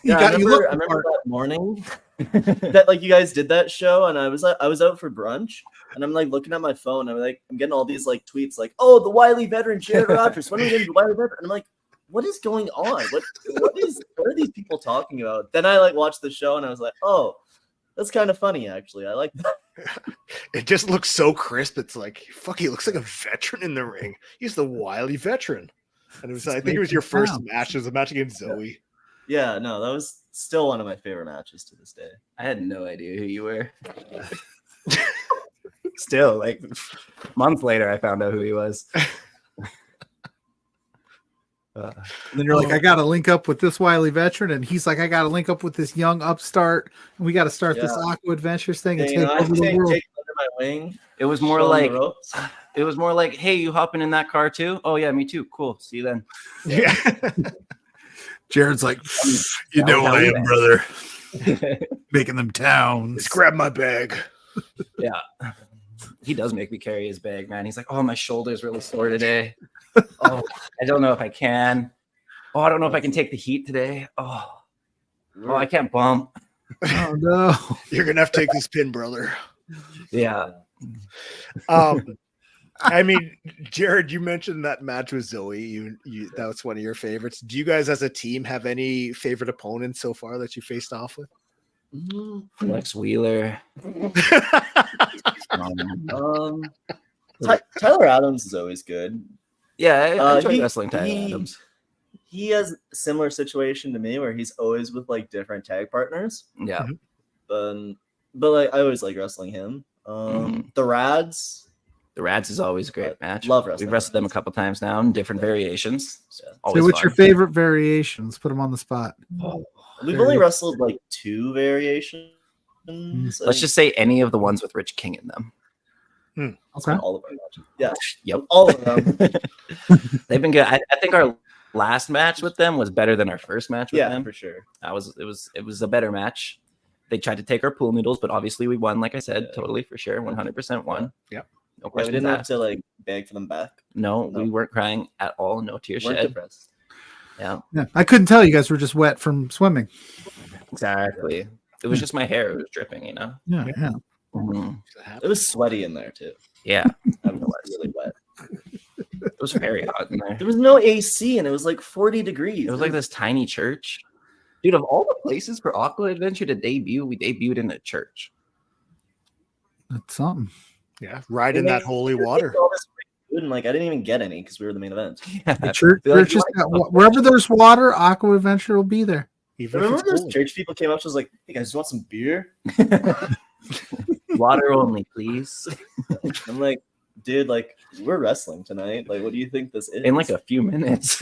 remember that morning that like you guys did that show, and I was out for brunch, and I'm like looking at my phone. I'm getting all these like tweets like, "Oh, the wily veteran Jared Rogers. When are we getting the wily veteran?" And I'm like, what is going on? What are these people talking about? Then I like watched the show, and I was like, oh, that's kind of funny actually. I like that. It just looks so crisp. It's like, fuck, he looks like a veteran in the ring. He's the wily veteran. And it was, I think it was your first match. It was a match against Zoe. Yeah, no, that was still one of my favorite matches to this day. I had no idea who you were. Still, like months later, I found out who he was. And then you're like, I got to link up with this wily veteran, and he's like, I got to link up with this young upstart, and we got to start this Aqua Adventures thing and take over the world. Take under my wing. It was more like, hey, you hopping in that car too? Oh yeah, me too. Cool. See you then. Yeah. Jared's like, you know I am, brother. Making them towns. Just grab my bag. Yeah. He does make me carry his bag, man. He's like, oh, my shoulder's really sore today. Oh, I don't know if I can. Oh, I don't know if I can take the heat today. Oh, I can't bump. Oh no. You're gonna have to take this pin, brother. Yeah. I mean, Jared, you mentioned that match with Zoe. You that was one of your favorites. Do you guys as a team have any favorite opponents so far that you faced off with? Lex Wheeler. Tyler Adams is always good. Yeah, I enjoy wrestling Tyler Adams. He has a similar situation to me where he's always with like different tag partners. Yeah. But like I always like wrestling him. The Rads. The Rads is always a great match. Love wrestling. We've wrestled them a couple times now in different variations. So what's your favorite variations? Put them on the spot. We've only wrestled like 2 variations. Let's just say any of the ones with Rich King in them. Okay. All of our matches. Yeah. Yep. All of them. They've been good. I think our last match with them was better than our first match with them. Yeah, for sure. It was a better match. They tried to take our pool noodles, but obviously we won, like I said, totally for sure. 100% won. Yep. We No question. didn't have to like beg for them back. No, we weren't crying at all. No tears shed. Depressed. Yeah. I couldn't tell you guys were just wet from swimming. Exactly. It was just my hair. It was dripping, you know? Yeah. Mm-hmm. It was sweaty in there too. Yeah. I don't know why it's really wet. It was very hot in there. There was no AC and it was like 40 degrees. It was like this tiny church. Dude, of all the places for Aqua Adventure to debut, we debuted in a church. That's something. Yeah, right in that holy water. And like I didn't even get any because we were the main event. Yeah. The church wherever there's water, Aqua Adventure will be there. Remember those church people came up to us like, hey guys, you want some beer? Water only, please. I'm like, dude, like we're wrestling tonight. Like, what do you think this is? In like a few minutes.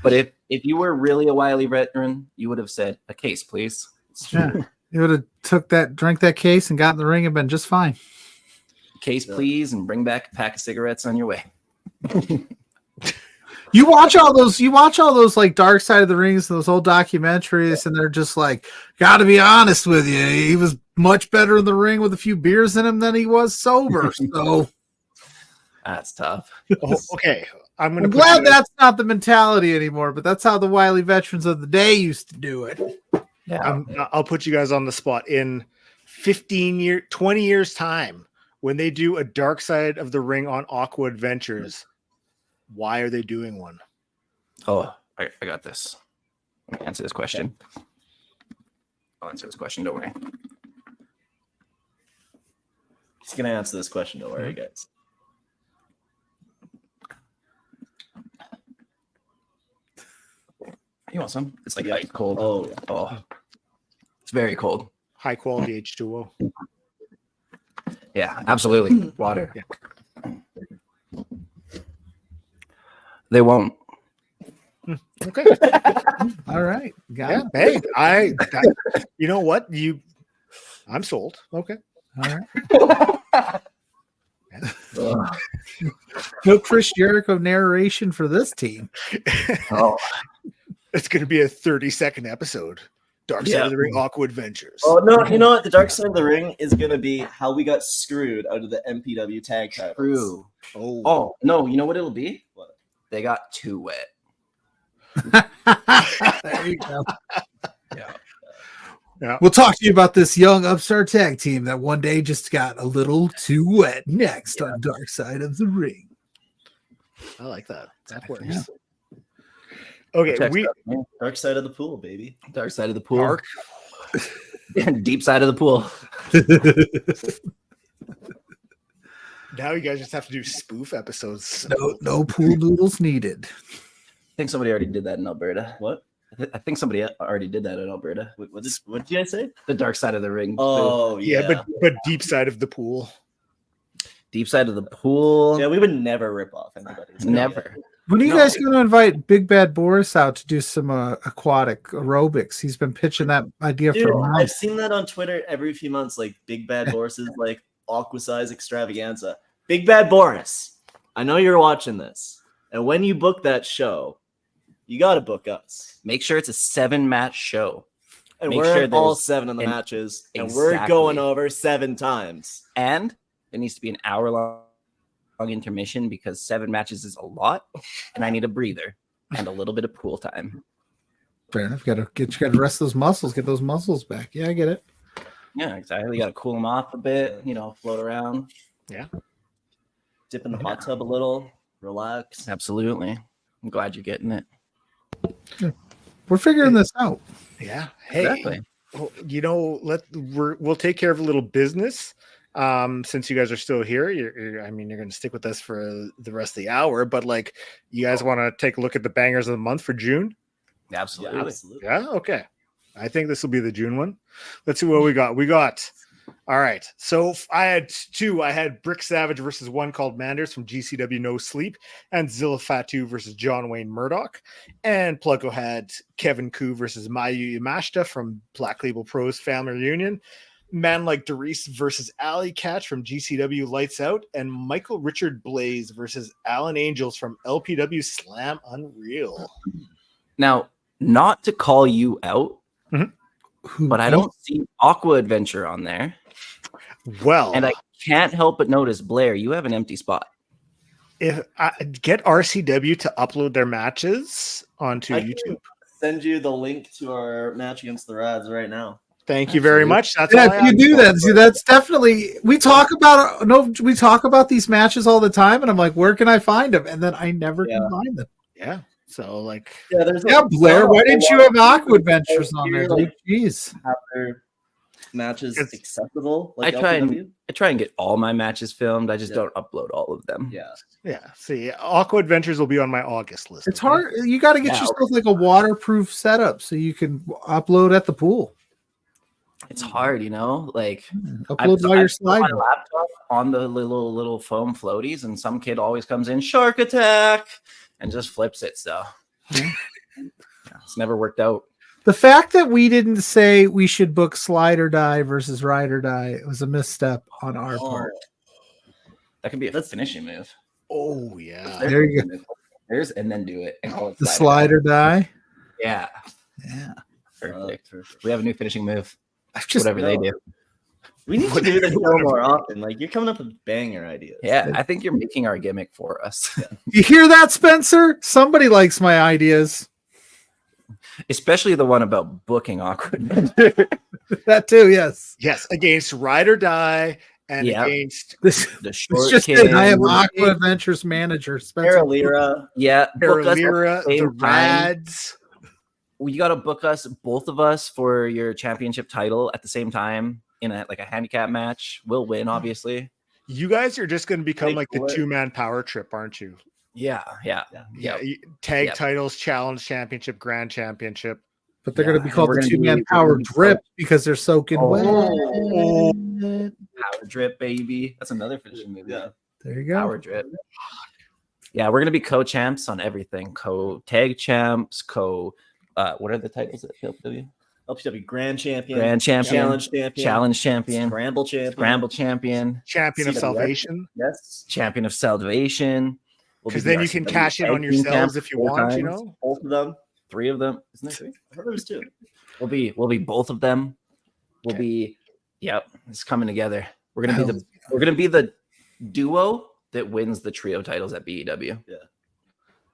But if you were really a wily veteran, you would have said, a case, please. Yeah. You would have drank that case and got in the ring and been just fine. Case, please, and bring back a pack of cigarettes on your way. You watch all those like Dark Side of the Rings and those old documentaries, and they're just like, gotta be honest with you, he was much better in the ring with a few beers in him than he was sober. So that's tough. Oh, okay. I'm glad that's not the mentality anymore, but that's how the wily veterans of the day used to do it. Yeah. I'll put you guys on the spot. In 20 years time, when they do a Dark Side of the Ring on Aqua Adventures, why are they doing one? Oh, I got this. Let me answer this question. I'll answer this question. Don't worry. He's gonna answer this question. Don't worry, guys. You want some? It's like ice cold. Oh, it's very cold. High quality H2O. Yeah, absolutely. Water. Yeah. They won't. Okay. All right. Got it. Hey, you know what? I'm sold. Okay. All right. No Chris Jericho narration for this team. Oh, it's going to be a 30-second episode. Dark Side of the Ring Aqua Adventures. Oh no, you know what? The Dark Side of the Ring is gonna be how we got screwed out of the MPW tag titles. True. Oh no, you know what it'll be? What? They got too wet. There you go. Yeah. We'll talk to you about this young upstart tag team that one day just got a little too wet. Next on Dark Side of the Ring. I like that. That works. Yeah. Okay, Dark Side of the Pool, baby. Dark Side of the Pool. Dark. Deep Side of the Pool. Now you guys just have to do spoof episodes. No pool noodles needed. I think somebody already did that in Alberta. What? I think somebody already did that in Alberta. What did I say? The Dark Side of the Ring. Oh Yeah, but Deep Side of the Pool. Deep Side of the Pool. Yeah, we would never rip off anybody. Never. When are you guys going to invite Big Bad Boris out to do some aquatic aerobics? He's been pitching that idea Dude, for months. I've seen that on Twitter every few months, like Big Bad Boris's like aqua size extravaganza. Big Bad Boris, I know you're watching this, and when you book that show, you got to book us. Make sure it's a 7-match show. And Make we're sure in all there's 7 of the an- matches, and we're Exactly. going over 7 times. And it needs to be an hour-long intermission because 7 matches is a lot, and I need a breather and a little bit of pool time. Fair enough. You got to rest those muscles, get those muscles back. Yeah, I get it. Yeah, exactly. You got to cool them off a bit, float around. Dip in the hot tub a little, relax. Absolutely. I'm glad you're getting it. We're figuring this out. Yeah. Hey, Exactly. we'll take care of a little business. Since you guys are still here, you're going to stick with us for the rest of the hour. But like, you guys want to take a look at the bangers of the month for June? Absolutely. Yeah, absolutely. Yeah. Okay. I think this will be the June one. Let's see what we got. All right. So I had 2. I had Brick Savage versus One Called Manders from GCW No Sleep, and Zilla Fatu versus John Wayne Murdoch. And Pluggo had Kevin Koo versus Mayu Yamashita from Black Label Pros Family Reunion. Man Like Doris versus Ali Catch from GCW Lights Out, and Michael Richard Blaze versus Alan Angels from LPW Slam Unreal. Now, not to call you out, but I don't see Aqua Adventure on there. Well, And I can't help but notice, Blair, you have an empty spot. if I get RCW to upload their matches onto I can YouTube. send you the link to our match against the Rads right now. Thank you very much. That's Yeah, all I if you ask do for. that, see, that's definitely we talk about these matches all the time, and I'm like, where can I find them? And then I never can find them. Yeah. So like, Yeah, there's Blair, why didn't you have Aqua Adventures on there? Dude? Jeez. have their matches It's- accessible? I try LPW? and get all my matches filmed. I just don't upload all of them. Yeah. see, Aqua Adventures will be on my August list. It's hard. You got to get yourself like a waterproof setup so you can upload at the pool. It's hard, like Upload while you're put my sliding. laptop on the little foam floaties, and some kid always comes in, shark attack, and just flips it. So it's never worked out. The fact that we didn't say we should book Slide or Die versus Ride or Die was a misstep on our part. That could be a finishing move. Oh yeah. There you go. There's and then do it and call it The Slide or Die. Yeah, Yeah. perfect. We have a new finishing move. I've just Whatever they do. We need to do this show more often. Like, you're coming up with banger ideas. Yeah, I think you're making our gimmick for us. You hear that, Spencer? Somebody likes my ideas. Especially the one about booking awkward. That too, yes. Yes, against Ride or Die and Yeah. against This The it's short just kid. I am Aqua Adventures manager, Spencer. Carolira. Yeah, book us at Carolira, the same the time. Rads. You got to book us, both of us, for your championship title at the same time in a handicap match. We'll win, obviously. You guys are just going to become like the What? 2-man power trip, aren't you? Yeah. Tag Yep. titles, challenge championship, grand championship. But they're going to be called we're the gonna two-man be- power we're gonna be drip because they're soaking wet. Power drip, baby. That's another finishing move. Yeah. There you go. Power drip. Yeah, we're gonna be co-champs on everything. Co-tag champs. What are the titles at PLW? LPW Grand Champion. Grand champion. Challenge Champion. Challenge champion. Scramble Champion. Scramble champion. Champion of CWF. Salvation. Yes. Champion of salvation. We'll Because be then the you can RCW cash in on tag team yourselves champ if you 4 want, times. you know? Both of them. 3 of them. Isn't there 3? I heard there was 2. We'll be both of them. We'll be, yep, it's coming together. We're gonna be the duo that wins the trio titles at BEW. Yeah.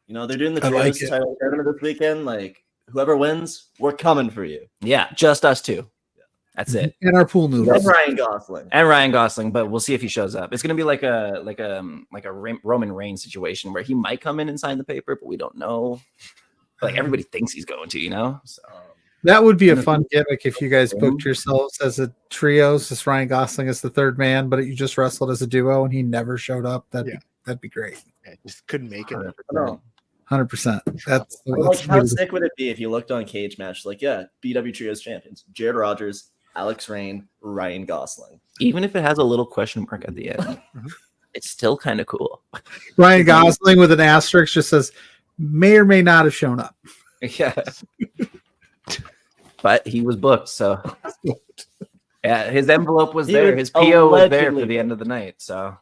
You know, they're doing the trios title tournament this weekend. Like, whoever wins, we're coming for you. Yeah, just us 2. Yeah. That's it. And our pool noodles. And Ryan Gosling. But we'll see if he shows up. It's gonna be like a Roman Reigns situation where he might come in and sign the paper, but we don't know. Like everybody thinks he's going to, you know. So that would be a fun gimmick if you guys booked yourselves as a trios, just Ryan Gosling as the third man, but you just wrestled as a duo and he never showed up. That'd be great. Yeah, just couldn't make it. 100%. That's like, how sick would it be if you looked on Cage Match? Like, yeah, BW Trios champions: Jared Rogers, Alex Rain, Ryan Gosling. Even if it has a little question mark at the end, it's still kind of cool. Ryan Gosling with an asterisk just says may or may not have shown up. Yeah. But he was booked, so yeah, his envelope was there. His PO was there for the end of the night. So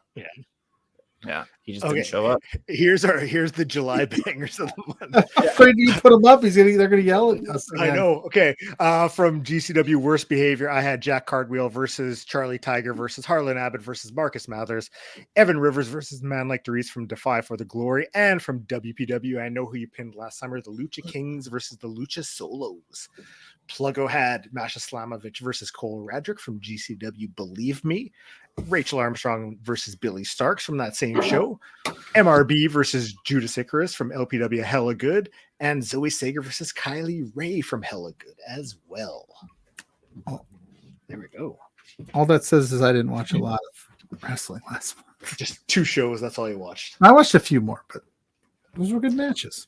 yeah, he just didn't show up. Here's the July bangers of the month. Afraid you put him up, they're gonna yell at us. I know. Okay, from GCW Worst Behavior, I had Jack Cardwheel versus Charlie Tiger versus Harlan Abbott versus Marcus Mathers, Evan Rivers versus Man Like Darius from Defy for the Glory, and from WPW, I know who you pinned last summer, the Lucha Kings versus the Lucha Solos. Pluggo had Masha Slamovich versus Cole Radrick from GCW Believe Me, Rachel Armstrong versus Billy Starks from that same show, MRB versus Judas Icarus from LPW Hella Good, and Zoe Sager versus Kylie Ray from Hella Good as well. Oh, there we go. All that says is I didn't watch a lot of wrestling last month. Just 2 shows, that's all you watched. I watched a few more, but those were good matches.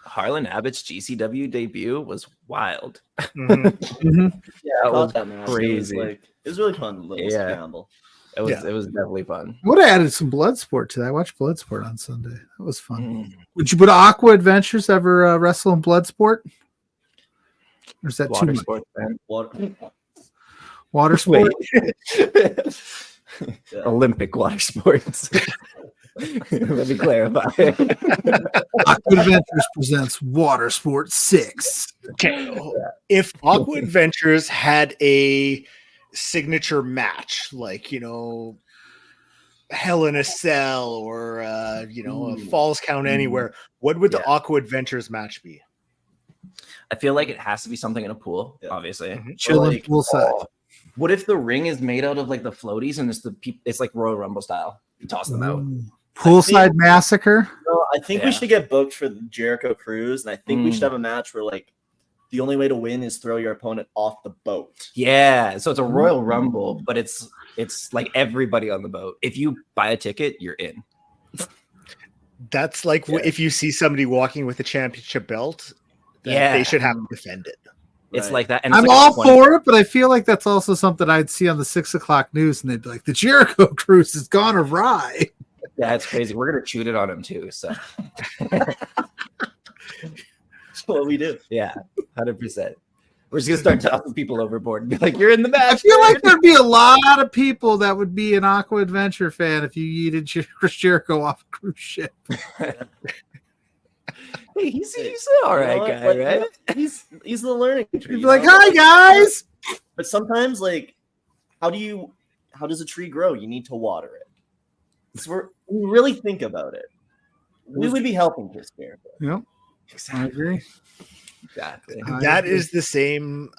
Harlan Abbott's GCW debut was wild. Yeah, that was crazy. It was really fun. Little scramble. It was definitely fun. I would have added some Bloodsport to that. I watched Bloodsport on Sunday. That was fun. Would you put Aqua Adventures ever wrestle in Bloodsport? Or is that water too much? sport, man. Water sport? Olympic water sports. Let me clarify. Aqua Adventures presents Water Sport 6. Okay. If Aqua Adventures had a signature match, like, you know, Hell in a Cell or a Falls Count Anywhere, what would the Aqua Adventures match be? I feel like it has to be something in a pool, obviously. Chilling poolside. What if the ring is made out of like the floaties and it's like Royal Rumble style? You toss them out. Poolside Massacre. No, I think we should get booked for the Jericho Cruise, and I think we should have a match where like the only way to win is throw your opponent off the boat. Yeah, so it's a Royal Rumble, but it's like everybody on the boat. If you buy a ticket, you're in. That's like if you see somebody walking with a championship belt, they should have to defend it. It's like that. And I'm all for it, but I feel like that's also something I'd see on the 6 o'clock news, and they'd be like, "The Jericho Cruise has gone awry." Yeah, it's crazy. We're gonna shoot it on him too. So that's what we do. Yeah, 100%. We're just gonna start tossing people overboard and be like, "You're in the match." I feel like there'd be a lot of people that would be an Aqua Adventure fan if you yeeted Chris Jericho off a cruise ship. Hey, he's an all right guy, right? He's the learning tree. You'd be like, "Hi guys," but sometimes, like, how does a tree grow? You need to water it. So we really think about it. We would be helping Chris Jericho. Yep, I agree. Exactly. That is the same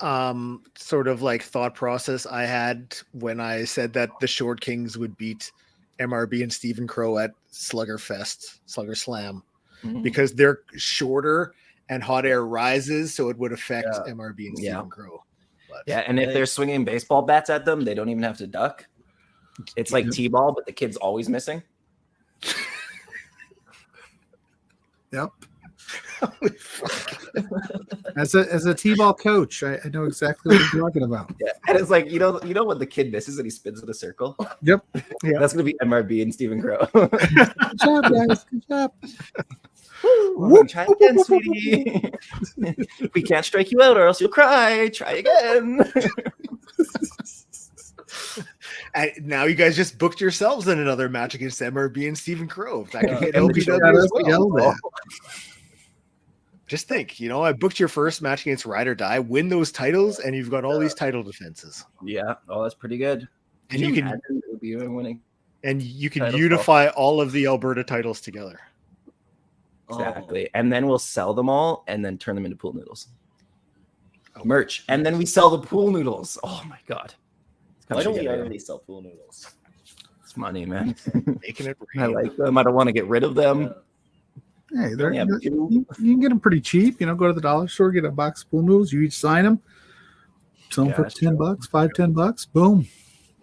sort of like thought process I had when I said that the Short Kings would beat MRB and Stephen Crow at Slugger Slam, because they're shorter and Hot Air rises, so it would affect MRB and Stephen Crow. But, and if they're swinging baseball bats at them, they don't even have to duck. It's like T-ball, but the kid's always missing. Yep. As a T-ball coach, I know exactly what you're talking about. Yeah, and it's like you know what the kid misses and he spins in a circle. Yep. Yeah, that's gonna be MRB and Stephen Crow. Good job, guys. Good job. Try again, sweetie. We can't strike you out, or else you'll cry. Try again. Now you guys just booked yourselves in another match against MRB and Stephen Crow. That could get LPW as well. Just think, I booked your first match against Ride or Die, win those titles, and you've got all these title defenses. Yeah. Oh, that's pretty good. And you can winning. And you can Title unify all of the Alberta titles together. Exactly. And then we'll sell them all and then turn them into pool noodles. Merch. And then we sell the pool noodles. Oh my God. Why don't we already sell pool noodles? It's money, man. Making it I like them. I don't want to get rid of them. Hey, you can get them pretty cheap. Go to the dollar store, get a box of pool noodles. You each sign them. Sell them for $10, $5-10. Boom.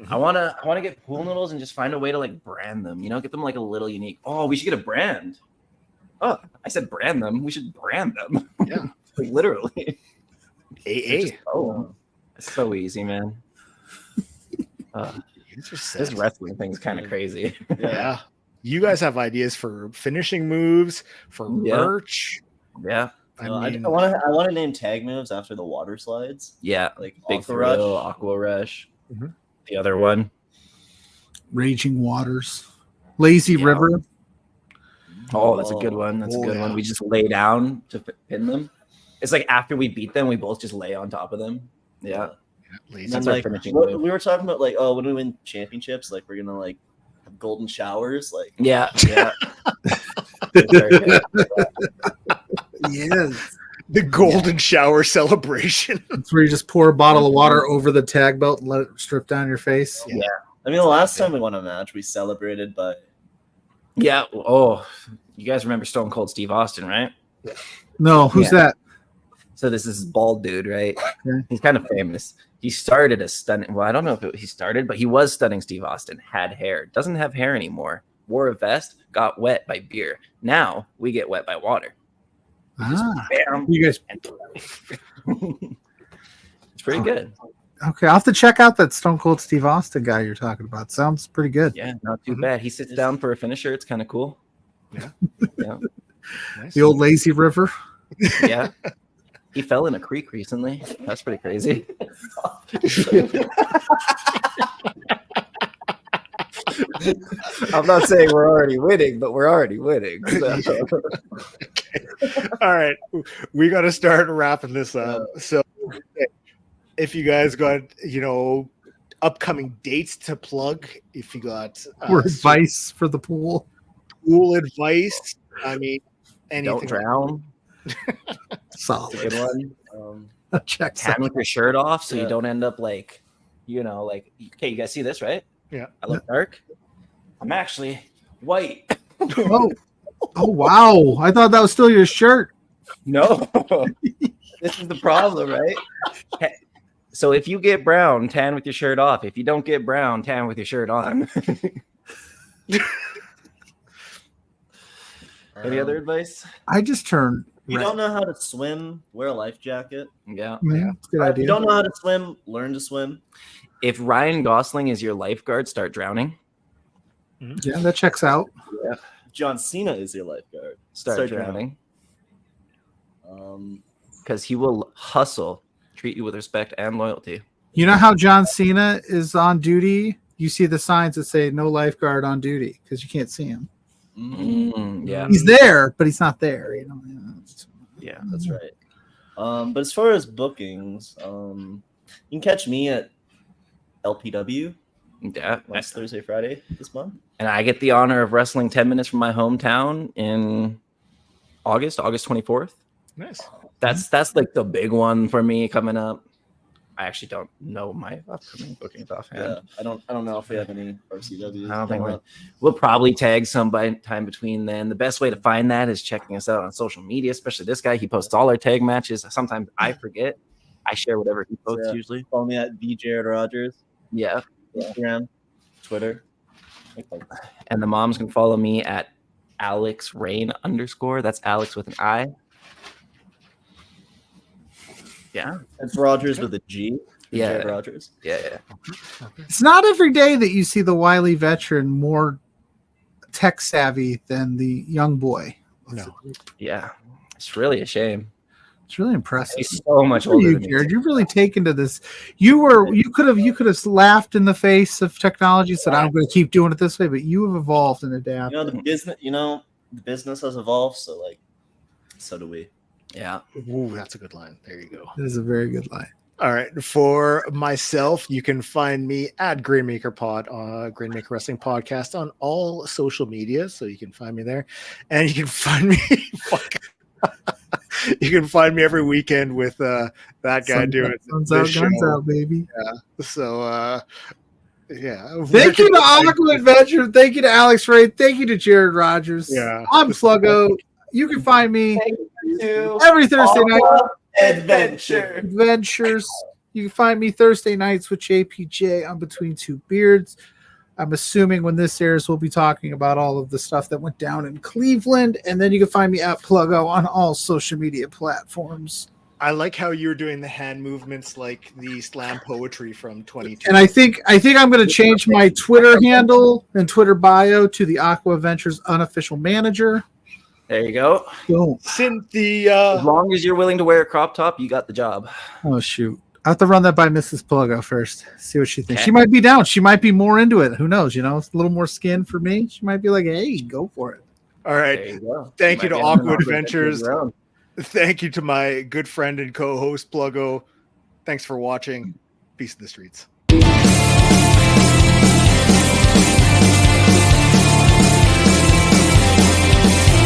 I wanna get pool noodles and just find a way to like brand them. Get them like a little unique. Oh, we should get a brand. Oh, I said brand them. We should brand them. Yeah, like, literally. AA. It's so easy, man. This wrestling thing's kind of crazy. Yeah. You guys have ideas for finishing moves, for merch. Yeah. I want to name tag moves after the water slides. Yeah. Like Big Aqua Rush. Aqua Rush. Mm-hmm. The other one. Raging Waters. Lazy River. Oh, that's a good one. That's a good one. We just lay down to pin them. It's like after we beat them, we both just lay on top of them. Yeah. That's our finishing move. We were talking about like, when we win championships, like we're gonna like have golden showers. Like yeah. Yes. The golden shower celebration. It's where you just pour a bottle of water over the tag belt and let it strip down your face. Yeah. I mean, the last time we won a match, we celebrated by. Yeah. Oh, you guys remember Stone Cold Steve Austin, right? No, who's that? So this is bald dude, right? He's kind of famous. He started a stunning. Well, I don't know if he started, but he was stunning Steve Austin. Had hair. Doesn't have hair anymore. Wore a vest. Got wet by beer. Now we get wet by water. Bam. You guys. It's pretty good. Okay, I'll have to check out that Stone Cold Steve Austin guy you're talking about. Sounds pretty good. Yeah, not too bad. He sits down for a finisher. It's kind of cool. Yeah. The old lazy river. Yeah. He fell in a creek recently. That's pretty crazy. I'm not saying we're already winning, but we're already winning. So. Okay. All right. We got to start wrapping this up. So if you guys got, upcoming dates to plug, if you got or advice for the pool advice, I mean, anything. Don't drown. Solid. Good one. Check tan with your shirt off so you don't end up like, okay, you guys see this, right? Yeah. I look dark. I'm actually white. Oh wow. I thought that was still your shirt. No. This is the problem, right? So if you get brown, tan with your shirt off. If you don't get brown, tan with your shirt on. Any other advice? I just turned. You don't know how to swim, wear a life jacket. Yeah. That's a good idea. You don't know how to swim, learn to swim. If Ryan Gosling is your lifeguard, start drowning. Yeah, that checks out. Yeah. John Cena is your lifeguard. Start drowning. Because he will hustle, treat you with respect and loyalty. You know how John Cena is on duty? You see the signs that say no lifeguard on duty because you can't see him. Yeah. He's there, but he's not there. Yeah, that's right. But as far as bookings, you can catch me at LPW. Yeah, next Thursday, Friday this month. And I get the honor of wrestling 10 minutes from my hometown in August 24th. Nice. That's like the big one for me coming up. I actually don't know my upcoming bookings offhand. Yeah, I don't know if we have any RCWs. I don't think we'll probably tag some time between then. The best way to find that is checking us out on social media, especially this guy. He posts all our tag matches. Sometimes I forget. I share whatever he posts usually. Follow me at Jared Rogers. Yeah. Instagram, Twitter. And the moms can follow me at Alix Rain _ That's Alex with an I. Yeah. It's Rogers with a G. Yeah. Jared Rogers. Yeah. It's not every day that you see the wily veteran more tech savvy than the young boy. No. Yeah. It's really a shame. It's really impressive. He's so much older than me. Jared. You've really taken to this. You could have laughed in the face of technology, said I'm going to keep doing it this way, but you have evolved and adapted. The business has evolved, so so do we. Yeah. Ooh, that's a good line. There you go. It is a very good line. All right. For myself, you can find me at Grainmaker Pod, Grainmaker Wrestling Podcast on all social media. So you can find me there. And you can find me you can find me every weekend with that guy doing Guns out, baby. Yeah. So yeah. Thank you to Aqua Adventure. Thank you to Alex Ray. Thank you to Jared Rogers. Yeah. I'm PLUGGO. You can find me every Thursday night. Adventures. You can find me Thursday nights with JPJ on Between Two Beards. I'm assuming when this airs, we'll be talking about all of the stuff that went down in Cleveland. And then you can find me at PLUGGO on all social media platforms. I like how you're doing the hand movements like the slam poetry from 22. And I think I'm going to change my Twitter handle and Twitter bio to the Aqua Adventures unofficial manager. There you go. Boom. Cynthia. As long as you're willing to wear a crop top, you got the job. Oh, shoot. I have to run that by Mrs. PLUGGO first. See what she thinks. Okay. She might be down. She might be more into it. Who knows? A little more skin for me. She might be like, hey, go for it. All There right. you go. Thank you to Aqua Adventures. Around. Thank you to my good friend and co-host PLUGGO. Thanks for watching. Peace in the streets.